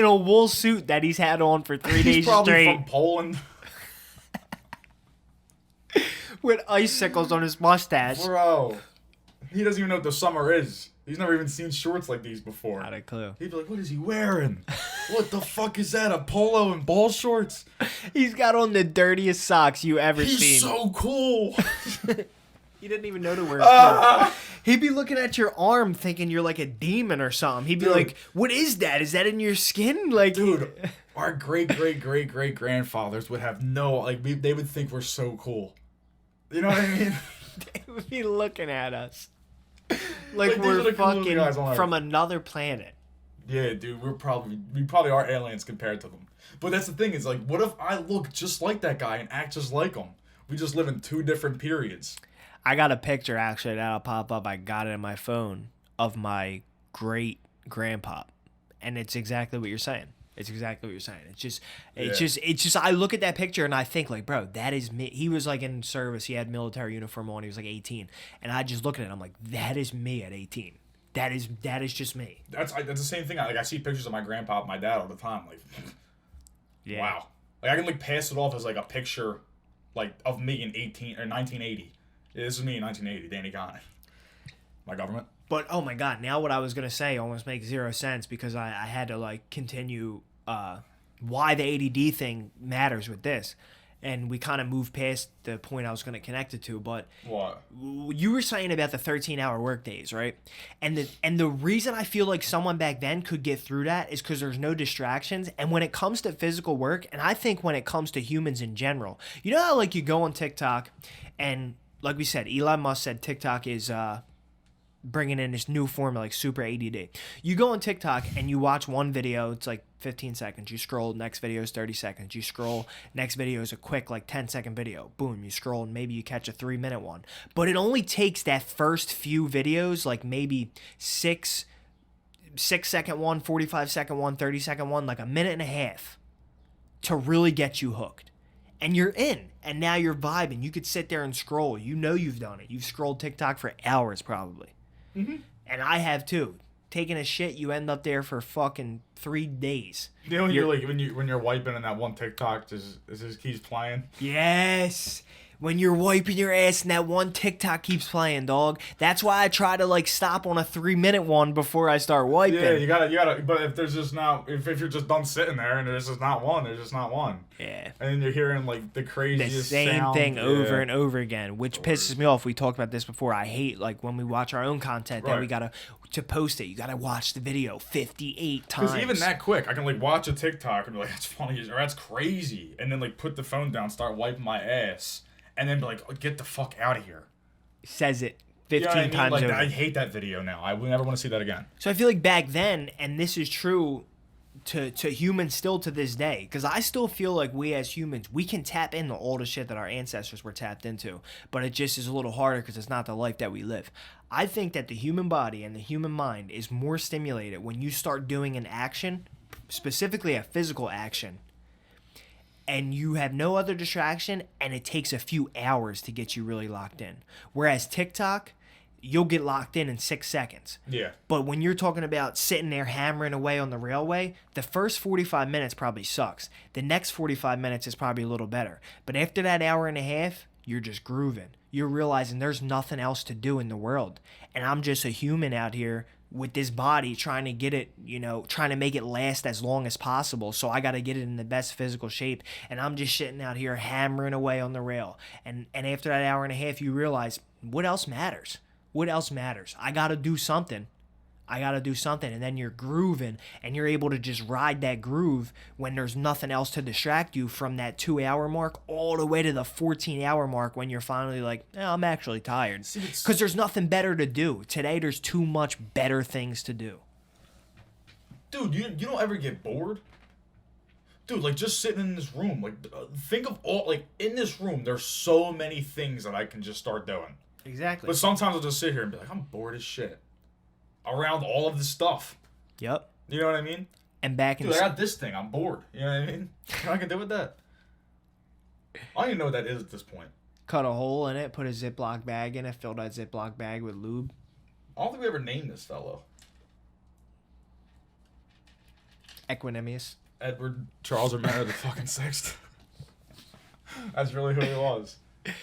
a wool suit that he's had on for 3 days He's probably straight. From Poland. With icicles on his mustache. Bro. He doesn't even know what the summer is. He's never even seen shorts like these before. Not a clue. He'd be like, what is he wearing? What the fuck is that? A polo and ball shorts? He's got on the dirtiest socks you ever seen. He's so cool. He didn't even know to wear clothes. He'd be looking at your arm thinking you're like a demon or something. He'd be like, what is that? Is that in your skin? Like, dude, our great-great-great-great-grandfathers would have no, like, they would think we're so cool. You know what I mean? They would be looking at us Like, like these are we're the coolest guys on fucking Earth. from another planet. Yeah, dude, we probably are aliens compared to them. But that's the thing is like, what if I look just like that guy and act just like him? We just live in two different periods. I got a picture actually that'll pop up. I got it in my phone of my great grandpa, and it's exactly what you're saying. It's exactly what you're saying. It's just. I look at that picture and I think like, bro, that is me. He was like in service. He had military uniform on. He was like 18, and I just look at it. I'm like, that is me at 18. That is just me. That's the same thing. I see pictures of my grandpa and my dad all the time. Like, Yeah. wow. Like I can like pass it off as like a picture, like of me in 1980. Yeah, this is me in 1980, Danny Connor. My government. But oh my god, now what I was gonna say almost makes zero sense because I had to like continue why the ADD thing matters with this, and we kind of moved past the point I was gonna connect it to. But What? you were saying about the 13-hour work days, right? And the reason I feel like someone back then could get through that is because there's no distractions. And when it comes to physical work, and I think when it comes to humans in general, you know how like you go on TikTok, and like we said, Elon Musk said TikTok is bringing in this new form of like super ADD. You go on TikTok and you watch one video, it's like 15 seconds. You scroll, next video is 30 seconds. You scroll, next video is a quick like 10-second video. Boom, you scroll and maybe you catch a 3-minute one. But it only takes that first few videos, like maybe 6-second one, 45-second one, 30-second one, like a minute and a half to really get you hooked. And you're in, and now you're vibing. You could sit there and scroll. You know you've done it. You've scrolled TikTok for hours probably. Mm-hmm. And I have too. Taking a shit, you end up there for fucking 3 days. You know when you're like when you're wiping and that one TikTok just keeps playing. Yes. When you're wiping your ass and that one TikTok keeps playing, dog. That's why I try to like stop on a 3-minute one before I start wiping. Yeah, you gotta. But if there's just not, if you're just done sitting there and there's just not one, there's just not one. Yeah. And then you're hearing like the craziest The same sound. thing over and over again, which pisses me off. We talked about this before. I hate like when we watch our own content, then we gotta to post it. You gotta watch the video 58 times. Because even that quick, I can like watch a TikTok and be like, that's funny or that's crazy, and then like put the phone down, start wiping my ass. And then be like, oh, get the fuck out of here. Says it 15 you know what I mean? times like, over. I hate that video now. I would never want to see that again. So I feel like back then, and this is true to humans still to this day, because I still feel like we as humans, we can tap into all the shit that our ancestors were tapped into, but it just is a little harder because it's not the life that we live. I think that the human body and the human mind is more stimulated when you start doing an action, specifically a physical action, and you have no other distraction, and it takes a few hours to get you really locked in. Whereas TikTok, you'll get locked in 6 seconds. Yeah. But when you're talking about sitting there hammering away on the railway, the first 45 minutes probably sucks. The next 45 minutes is probably a little better. But after that hour and a half, you're just grooving. You're realizing there's nothing else to do in the world. And I'm just a human out here with this body trying to get it, trying to make it last as long as possible. So I got to get it in the best physical shape. And I'm just sitting out here hammering away on the rail. And after that hour and a half, you realize, what else matters? What else matters? I got to do something. And then you're grooving, and you're able to just ride that groove when there's nothing else to distract you from that 2-hour mark all the way to the 14-hour mark when you're finally like, I'm actually tired. Because there's nothing better to do. Today, there's too much better things to do. Dude, you don't ever get bored? Dude, like just sitting in this room, like think of all, like in this room, there's so many things that I can just start doing. Exactly. But sometimes I'll just sit here and be like, I'm bored as shit. Around all of this stuff. Yep. You know what I mean? And back in Dude, I got this thing. I'm bored. You know what I mean? What I can do with that? I don't even know what that is at this point. Cut a hole in it, put a Ziploc bag in it, fill that Ziploc bag with lube. I don't think we ever named this fellow. Equanimous. Edward Charles Romero the fucking sixth. That's really who he was.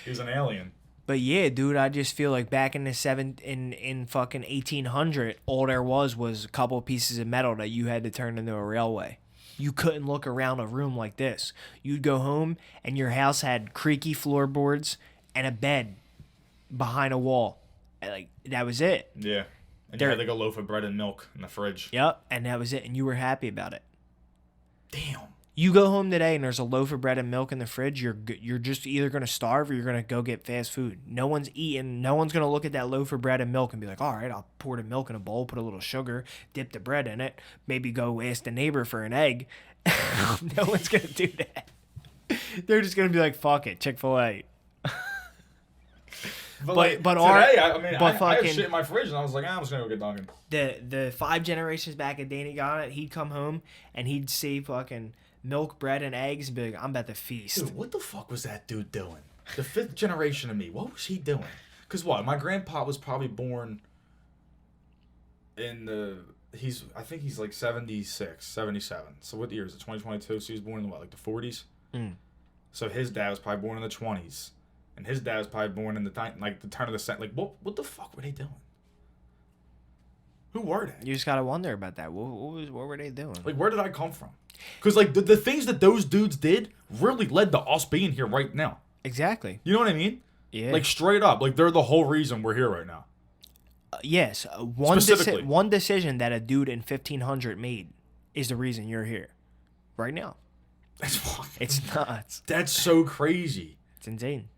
He was an alien. But yeah, dude, I just feel like back in the in fucking 1800, all there was a couple pieces of metal that you had to turn into a railway. You couldn't look around a room like this. You'd go home and your house had creaky floorboards and a bed behind a wall. Like that was it. Yeah. And you had like a loaf of bread and milk in the fridge. Yep, and that was it, and you were happy about it. Damn. You go home today and there's a loaf of bread and milk in the fridge. You're just either gonna starve or you're gonna go get fast food. No one's eating. No one's gonna look at that loaf of bread and milk and be like, all right, I'll pour the milk in a bowl, put a little sugar, dip the bread in it, maybe go ask the neighbor for an egg. No one's gonna do that. They're just gonna be like, fuck it, Chick-fil-A. But today, I had shit in my fridge, and I was like, I'm just gonna go get Dunkin'. The 5 generations back at Danny got it, he'd come home and he'd see fucking milk, bread, and eggs and be like, I'm about to feast. Dude, what the fuck was that dude doing? The 5th generation of me, what was he doing? Because what? My grandpa was probably born in the... I think he's like 76, 77. So what year is it? 2022? So he was born in the, what, like the 40s? So his dad was probably born in the 20s. And his dad was probably born in the turn of the century. Like, what the fuck were they doing? Who were they? You just gotta wonder about that. What were they doing? Like, where did I come from? Because, like, the things that those dudes did really led to us being here right now. Exactly. You know what I mean? Yeah. Like, straight up. Like, they're the whole reason we're here right now. Yes. Specifically. One decision that a dude in 1500 made is the reason you're here. Right now. That's fucking... It's nuts. That's so crazy. It's insane.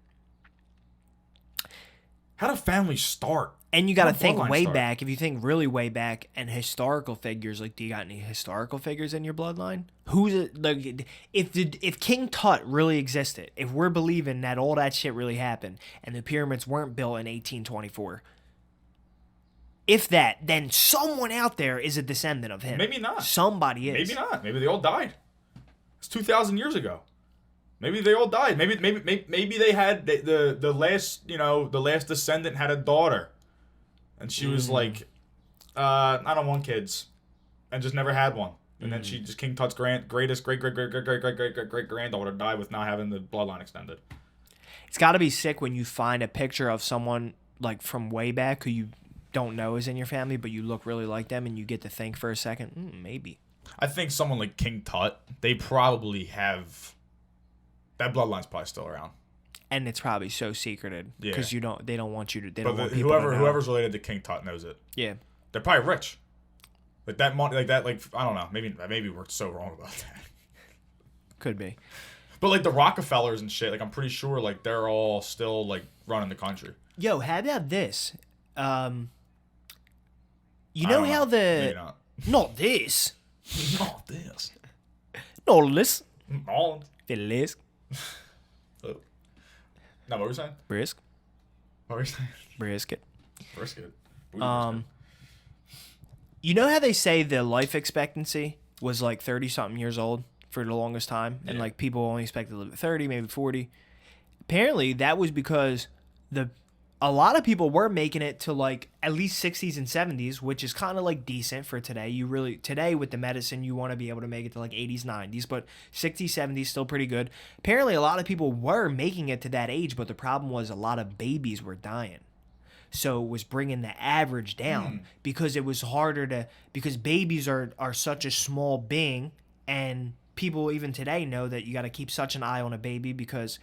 How do families start? And you got to think way back. If you think really way back and historical figures, like, do you got any historical figures in your bloodline? Who's it? Like, if King Tut really existed, if we're believing that all that shit really happened and the pyramids weren't built in 1824, if that, then someone out there is a descendant of him. Maybe not. Somebody is. Maybe not. Maybe they all died. It's 2,000 years ago. Maybe they all died. Maybe they had the last, the last descendant had a daughter, and she was like, I don't want kids, and just never had one. And then she just King Tut's greatest great granddaughter died with not having the bloodline extended. It's got to be sick when you find a picture of someone like from way back who you don't know is in your family, but you look really like them, and you get to think for a second, maybe. I think someone like King Tut, they probably have. That bloodline's probably still around, and it's probably so secreted because they don't want you to. They but don't want people to know. Whoever's related to King Tut knows it. Yeah, they're probably rich. Like that money, like that, like I don't know. Maybe we're so wrong about that. Could be. But like the Rockefellers and shit, like I'm pretty sure like they're all still like running the country. Yo, how about this? You know how the maybe not. Not this. Not this. Not this. Not this. Oh. No, what were you saying? Brisk. What were you saying? Brisket. Brisket. You know how they say the life expectancy was like 30-something years old for the longest time, and like people only expected to live at 30, maybe 40. Apparently, that was because a lot of people were making it to like at least 60s and 70s, which is kind of like decent for today. Today with the medicine, you want to be able to make it to like 80s, 90s, but 60s, 70s still pretty good. Apparently, a lot of people were making it to that age, but the problem was a lot of babies were dying. So it was bringing the average down because it was harder because babies are such a small being, and people even today know that you got to keep such an eye on a baby because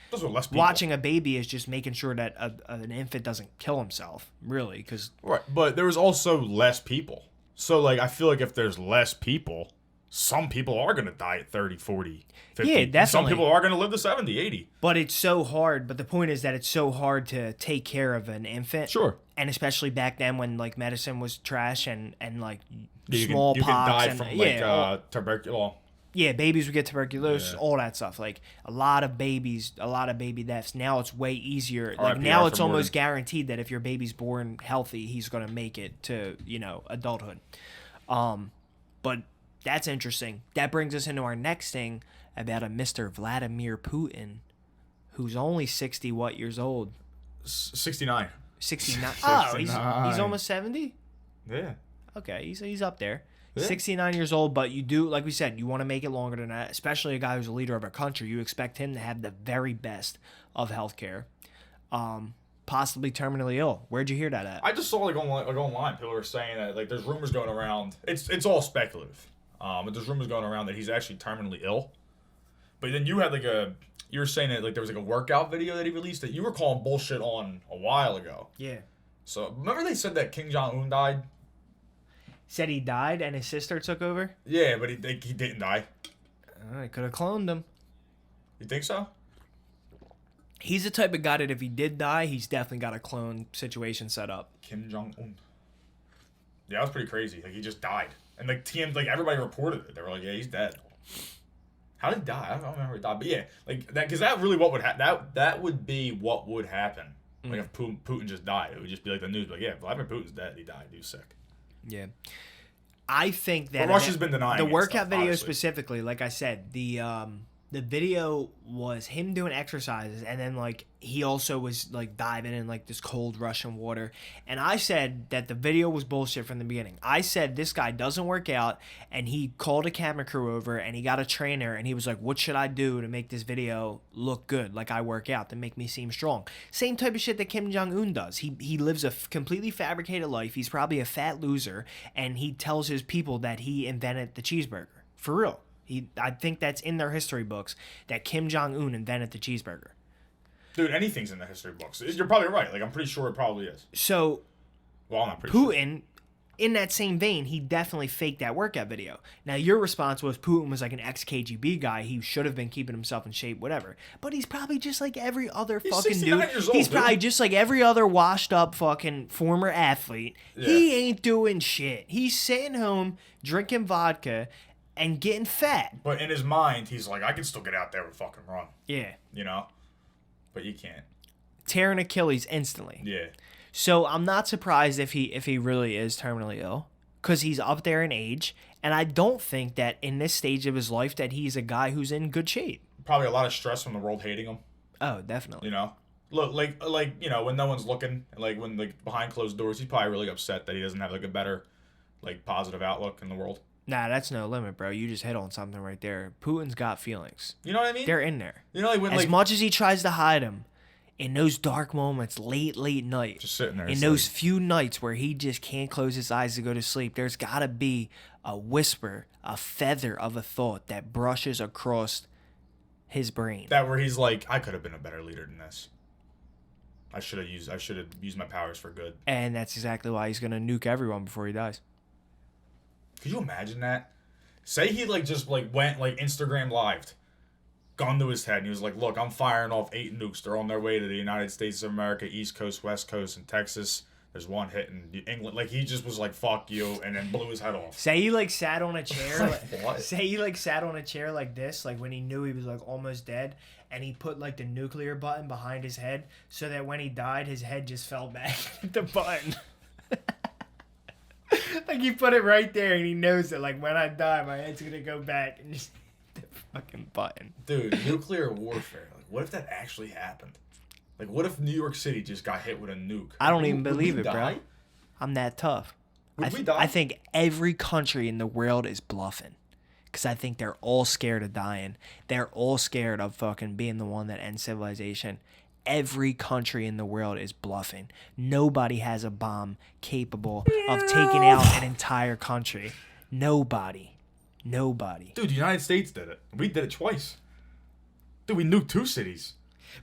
watching a baby is just making sure that an infant doesn't kill himself, really. Right, but there was also less people. So, like, I feel like if there's less people, some people are going to die at 30, 40, 50. Yeah, definitely. Some people are going to live to 70, 80. But it's so hard. But the point is that it's so hard to take care of an infant. Sure. And especially back then when, like, medicine was trash and like, smallpox. You can die from, tuberculosis. Yeah, babies would get tuberculosis, all that stuff. Like, a lot of baby deaths. Now it's way easier. Like, now it's almost guaranteed that if your baby's born healthy, he's going to make it to, adulthood. But that's interesting. That brings us into our next thing about a Mr. Vladimir Putin, who's only 60 years old? 69. 69. Oh, he's almost 70? Yeah. Okay, he's up there. Yeah. 69 years old, but you do, like we said, you want to make it longer than that, especially a guy who's a leader of a country. You expect him to have the very best of healthcare, possibly terminally ill. Where'd you hear that at? I just saw, like online, people were saying that, like, there's rumors going around. It's all speculative. But there's rumors going around that he's actually terminally ill. But then you had, you were saying that, like, there was, like, a workout video that he released that you were calling bullshit on a while ago. Yeah. So, remember they said that Kim Jong-un died? Said he died and his sister took over? Yeah, but he didn't die. I could have cloned him. You think so? He's the type of guy that if he did die, he's definitely got a clone situation set up. Kim Jong-un. Yeah, that was pretty crazy. Like, he just died. And, like, everybody reported it. They were like, yeah, he's dead. How did he die? I don't remember how he died. But, yeah, like, that, because that really what would happen. That would be what would happen. Like, if Putin just died. It would just be like the news. Like, yeah, Vladimir Putin's dead. He died. He was sick. Yeah. I think that... But Russia's been denying the it workout stuff, video obviously. specifically, like I said, the video was him doing exercises, and then like he also was like diving in like this cold Russian water. And I said that the video was bullshit from the beginning. I said this guy doesn't work out, and he called a camera crew over and he got a trainer and he was like, what should I do to make this video look good, like I work out, to make me seem strong? Same type of shit that Kim Jong-un does. He lives a completely fabricated life. He's probably a fat loser, and he tells his people that he invented the cheeseburger. For real. I think that's in their history books that Kim Jong-un invented the cheeseburger. Dude, anything's in the history books. You're probably right. Like, I'm pretty sure it probably is. So, well, I'm not pretty sure. Putin, in that same vein, he definitely faked that workout video. Now, your response was Putin was like an ex-KGB guy. He should have been keeping himself in shape, whatever. But he's probably just like every other fucking dude. He's probably just like every other washed-up fucking former athlete. Yeah. He ain't doing shit. He's sitting home drinking vodka and getting fat. But in his mind, he's like, I can still get out there and fucking run. Yeah. You know? But you can't. Tearing Achilles instantly. Yeah. So I'm not surprised if he really is terminally ill, because he's up there in age, and I don't think that in this stage of his life that he's a guy who's in good shape. Probably a lot of stress from the world hating him. Oh, definitely. You know? Look, like you know, when no one's looking, like when like behind closed doors, he's probably really upset that he doesn't have like a better, like positive outlook in the world. Nah, that's no limit, bro. You just hit on something right there. Putin's got feelings. You know what I mean? They're in there. You know, like when as much as he tries to hide them, in those dark moments, late night, just sitting there, in those few nights where he just can't close his eyes to go to sleep, there's got to be a whisper, a feather of a thought that brushes across his brain. That where he's like, I could have been a better leader than this. I should have used my powers for good. And that's exactly why he's gonna nuke everyone before he dies. Could you imagine that? Say he like just like went like Instagram lived, gun to his head, and he was like, "Look, I'm firing off 8 nukes. They're on their way to the United States of America, East Coast, West Coast, and Texas. There's one hitting England." Like he just was like, "Fuck you," and then blew his head off. Say he like sat on a chair. What? Say he like sat on a chair like this, like when he knew he was like almost dead, and he put like the nuclear button behind his head, so that when he died, his head just fell back at the button. Like he put it right there, and he knows that like when I die, my head's gonna go back and just hit the fucking button. Dude, nuclear warfare. Like, what if that actually happened? Like, what if New York City just got hit with a nuke? I don't even believe it, bro. I'm that tough. Would we die? I think every country in the world is bluffing, because I think they're all scared of dying. They're all scared of fucking being the one that ends civilization. Every country in the world is bluffing. Nobody has a bomb capable of taking out an entire country. Nobody. Dude, the United States did it. We did it twice. Dude, we nuked 2 cities.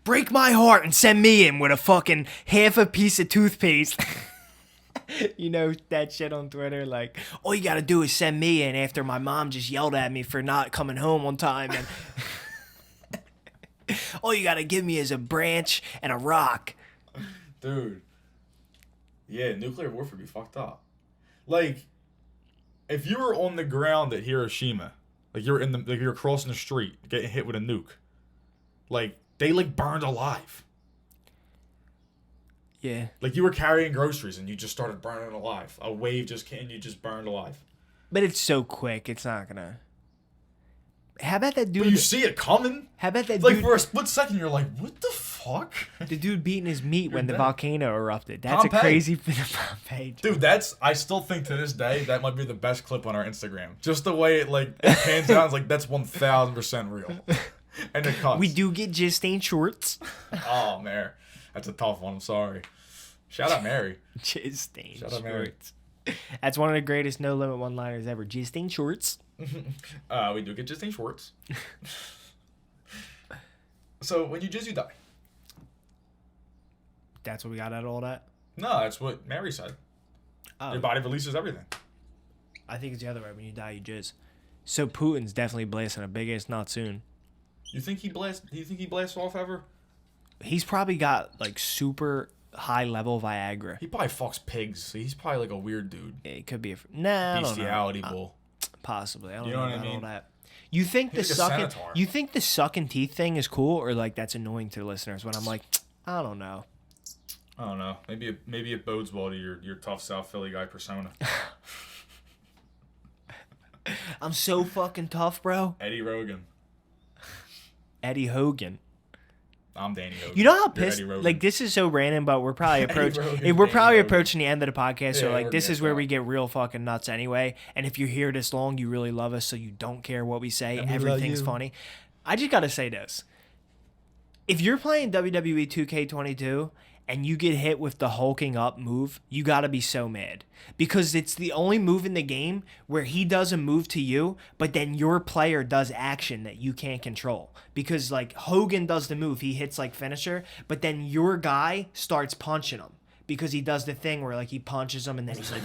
Break my heart and send me in with a fucking half a piece of toothpaste. You know that shit on Twitter? Like, all you gotta do is send me in after my mom just yelled at me for not coming home on time, and all you gotta give me is a branch and a rock. Dude. Yeah, nuclear warfare be fucked up. Like, if you were on the ground at Hiroshima, like you're crossing the street, getting hit with a nuke, like they like burned alive. Yeah. Like you were carrying groceries and you just started burning alive. A wave just came and you just burned alive. But it's so quick, it's not gonna. How about that dude? But you see it coming. How about that like dude? For a split second, you're like, "What the fuck?" The dude beating his meat when dead. the volcano erupted. That's Pompeii. a crazy Pompeii. Dude, I still think to this day that might be the best clip on our Instagram. Just the way it like pans out, it's like that's 1000% real. And it cuts. We do get Justine shorts. Oh, Mary, that's a tough one. I'm sorry. Shout out Mary. Justine Shout out Mary. That's one of the greatest No Limit one-liners ever. Justine shorts. We do get Justine Schwartz. So when you jizz, you die. That's what we got out of all that? No, that's what Mary said. Oh. Your body releases everything. I think it's the other way. When you die, you jizz. So Putin's definitely blasting a big ass nut soon. You think he blasts? Do you think he blasts off ever? He's probably got like super high level Viagra. He probably fucks pigs. He's probably like a weird dude. Yeah, it could be nah, Bestiality bull. Possibly. I don't You know know what I about mean? all that. You think He's the like a sucking centaur. you think the sucking teeth thing is cool, or like that's annoying to the listeners when I'm like, I don't know. I don't know. Maybe it bodes well to your tough South Philly guy persona. I'm so fucking tough, bro. Eddie Rogan. Eddie Hogan. I'm Danny Hogan. You know how You're pissed Eddie Rogan. like this is so random, but we're probably Rogan, we're probably Danny approaching the end of the podcast. So Yeah, like we're this gonna is where stop. we get real fucking nuts anyway. And if you're here this long, you really love us, so you don't care what we say. And we love Everything's you. funny. I just gotta say this: if you're playing WWE 2K22 and you get hit with the hulking up move, you gotta be so mad because it's the only move in the game where he does a move to you, but then your player does action that you can't control. Because like Hogan does the move, he hits like finisher, but then your guy starts punching him because he does the thing where like he punches him and then he's like,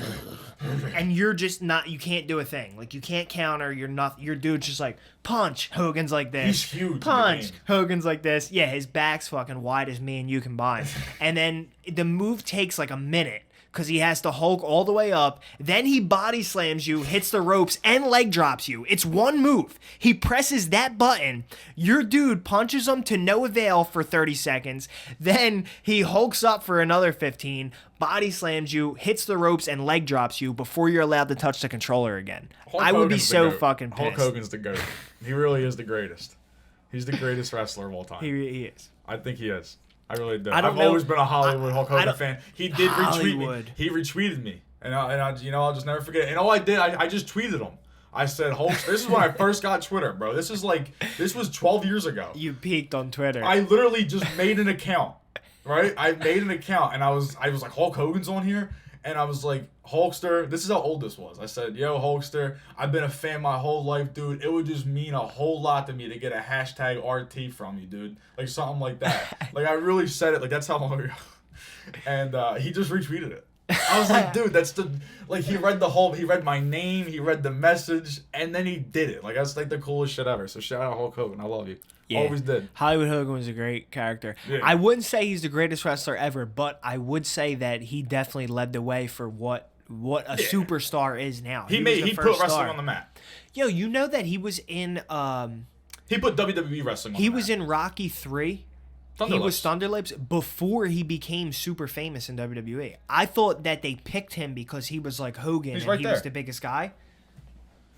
and you're just not, you can't do a thing. Like you can't counter. You're not. Your dude's just like punch. Hogan's like this. He's huge in the Punch. game. Hogan's like this. Yeah, his back's fucking wide as me and you combined. And then the move takes like a minute because he has to Hulk all the way up. Then he body slams you, hits the ropes, and leg drops you. It's one move. He presses that button. Your dude punches him to no avail for 30 seconds. Then he hulks up for another 15, body slams you, hits the ropes, and leg drops you before you're allowed to touch the controller again. Hulk I would be Hogan's the so GOAT. fucking pissed. Hulk Hogan's the GOAT. He really is the greatest. He's the greatest wrestler of all time. He is. I think he is. I really do. I don't I've know- always been a Hollywood Hulk I Hogan don't- fan. He did retweet me. Hollywood. He retweeted me, and I I'll just never forget. And all I did, I just tweeted him. I said, Hulk. This is when I first got Twitter, bro. This was 12 years ago. You peaked on Twitter. I literally just made an account, right? I made an account, and I was like, Hulk Hogan's on here, and I was like, Hulkster. This is how old this was. I said, yo, Hulkster, I've been a fan my whole life, dude. It would just mean a whole lot to me to get a hashtag RT from you, dude. Like something like that. Like I really said it. Like that's how long ago. And he just retweeted it. I was like, dude, that's the like he read my name, he read the message, and then he did it. Like that's like the coolest shit ever. So shout out Hulk Hogan. I love you. Yeah. Always did. Hollywood Hogan was a great character. Yeah. I wouldn't say he's the greatest wrestler ever, but I would say that he definitely led the way for what a superstar is now. He was the put first wrestling star. on the map. Yo, you know that he was in He put WWE wrestling on he the was map. in Rocky 3. Thunder He was Lips. Thunderlips before he became super famous in WWE. I thought that they picked him because he was like Hogan He's and right he was there. the biggest guy.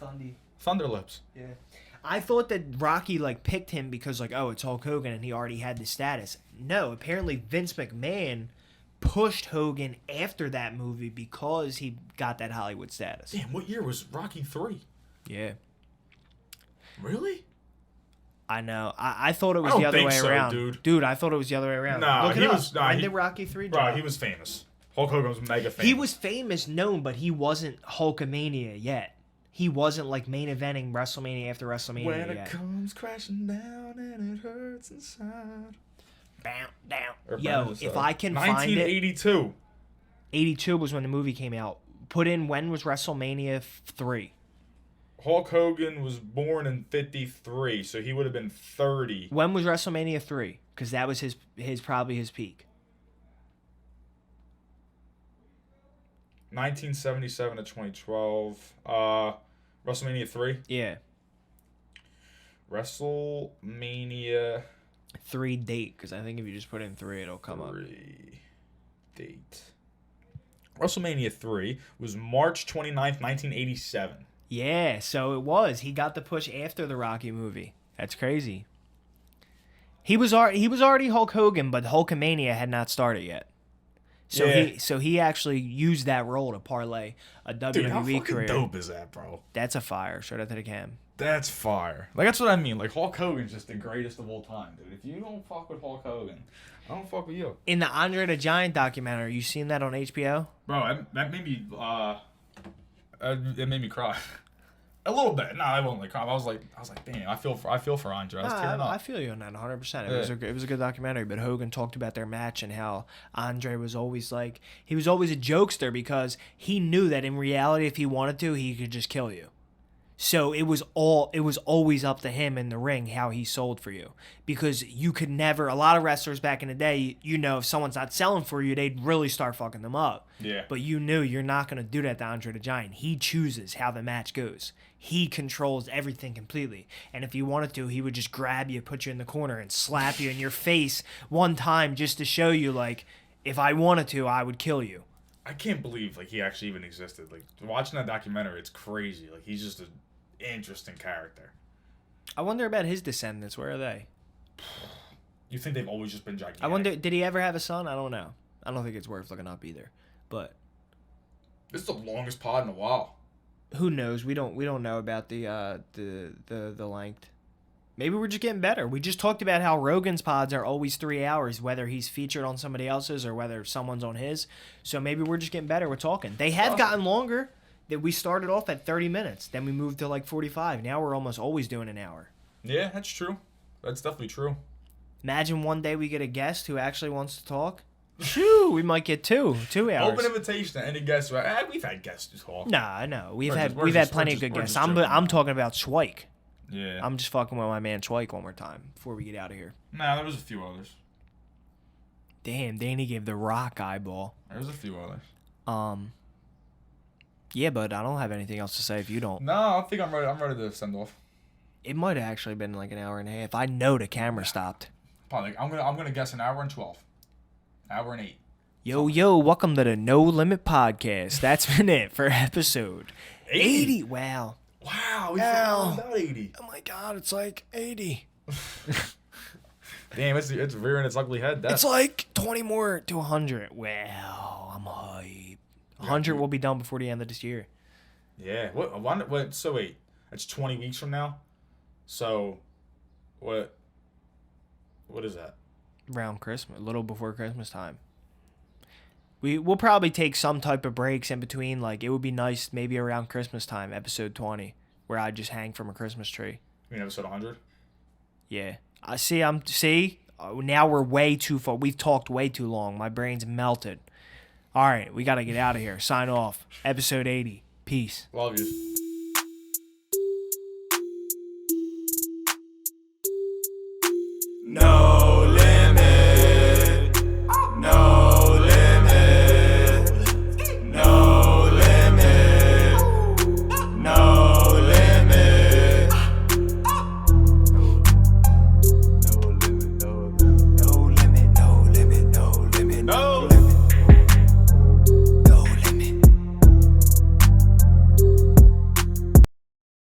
Thundy. Thunder Lips. Yeah. I thought that Rocky like picked him because like, oh, it's Hulk Hogan and he already had the status. No, apparently Vince McMahon pushed Hogan after that movie because he got that Hollywood status. Damn, what year was Rocky 3? Yeah. Really? I know. I thought it was I don't the other think way so, around. Dude, I thought it was the other way around. Nah, Look it he up. was- nah, When he- did Rocky 3 Bro, drop? he was famous. Hulk Hogan was mega famous. He was famous, known, but he wasn't Hulkamania yet. He wasn't like main eventing WrestleMania after WrestleMania When it yet. comes crashing down and it hurts inside. Bam, down. Or Yo, burns if inside. I can find it, 1982. 82 was when the movie came out. Put in when was WrestleMania 3? Hulk Hogan was born in 53, so he would have been 30. When was WrestleMania 3? Because that was his probably his peak. 1977 to 2012. WrestleMania 3. Yeah. WrestleMania 3 date, because I think if you just put in 3, it'll come up. 3 date. WrestleMania 3 was March 29th, 1987. Yeah, so it was. He got the push after the Rocky movie. That's crazy. He was already Hulk Hogan, but Hulkamania had not started yet. So Yeah. he actually used that role to parlay a WWE Dude, how fucking career. dope is that, bro? That's a fire. Shout out to the cam. That's fire. Like, that's what I mean. Like, Hulk Hogan's just the greatest of all time, dude. If you don't fuck with Hulk Hogan, I don't fuck with you. In the Andre the Giant documentary, you seen that on HBO? Bro, that made me, it made me cry. A little bit. No, I won't like cry. I was like, damn, I feel for Andre. I was tearing I up. feel you on that 100%. Yeah. It was a good documentary, but Hogan talked about their match and how Andre was always like, he was always a jokester because he knew that in reality, if he wanted to, he could just kill you. So it was always up to him in the ring how he sold for you, because you could never. A lot of wrestlers back in the day, if someone's not selling for you, they'd really start fucking them up. Yeah. But you knew you're not gonna do that to Andre the Giant. He chooses how the match goes. He controls everything completely. And if he wanted to, he would just grab you, put you in the corner, and slap you in your face one time just to show you, like, if I wanted to, I would kill you. I can't believe like he actually even existed. Like watching that documentary, it's crazy. Like he's just an interesting character. I wonder about his descendants. Where are they? You think they've always just been gigantic? I wonder, did he ever have a son? I don't know. I don't think it's worth looking up either. But this is the longest pod in a while. Who knows? We don't know about the length. Maybe we're just getting better. We just talked about how Rogan's pods are always 3 hours, whether he's featured on somebody else's or whether someone's on his. So maybe we're just getting better with talking. They have gotten longer. That we started off at 30 minutes, then we moved to like 45. Now we're almost always doing an hour. Yeah, that's true. That's definitely true. Imagine one day we get a guest who actually wants to talk. Shoo, we might get 2 hours. Open invitation to any guests. We've had guests who talk. Nah, no, we've had plenty of good guests. I'm talking about Schweik. Yeah. I'm just fucking with my man Schweik one more time before we get out of here. Nah, there was a few others. Damn, Danny gave the Rock eyeball. There was a few others. Yeah, but I don't have anything else to say if you don't. No, I think I'm ready. I'm ready to send off. It might have actually been like an hour and a half. I know the camera stopped. Probably. I'm gonna guess an hour and 12. Hour and 8. Yo, welcome to the No Limit Podcast. That's been it for episode 80. Wow. Wow, we forgot about 80. Oh my God, it's like 80. Damn, it's rearing its ugly head. It's like 20 more to 100. Wow, I'm hype. 100 will be done before the end of this year. Yeah. What? So wait, that's 20 weeks from now. So, what? What is that? Around Christmas, a little before Christmas time. We'll probably take some type of breaks in between. Like, it would be nice maybe around Christmas time, episode 20, where I just hang from a Christmas tree. You mean episode 100? Yeah. Now we're way too far. We've talked way too long. My brain's melted. All right, we got to get out of here. Sign off. Episode 80. Peace. Love you.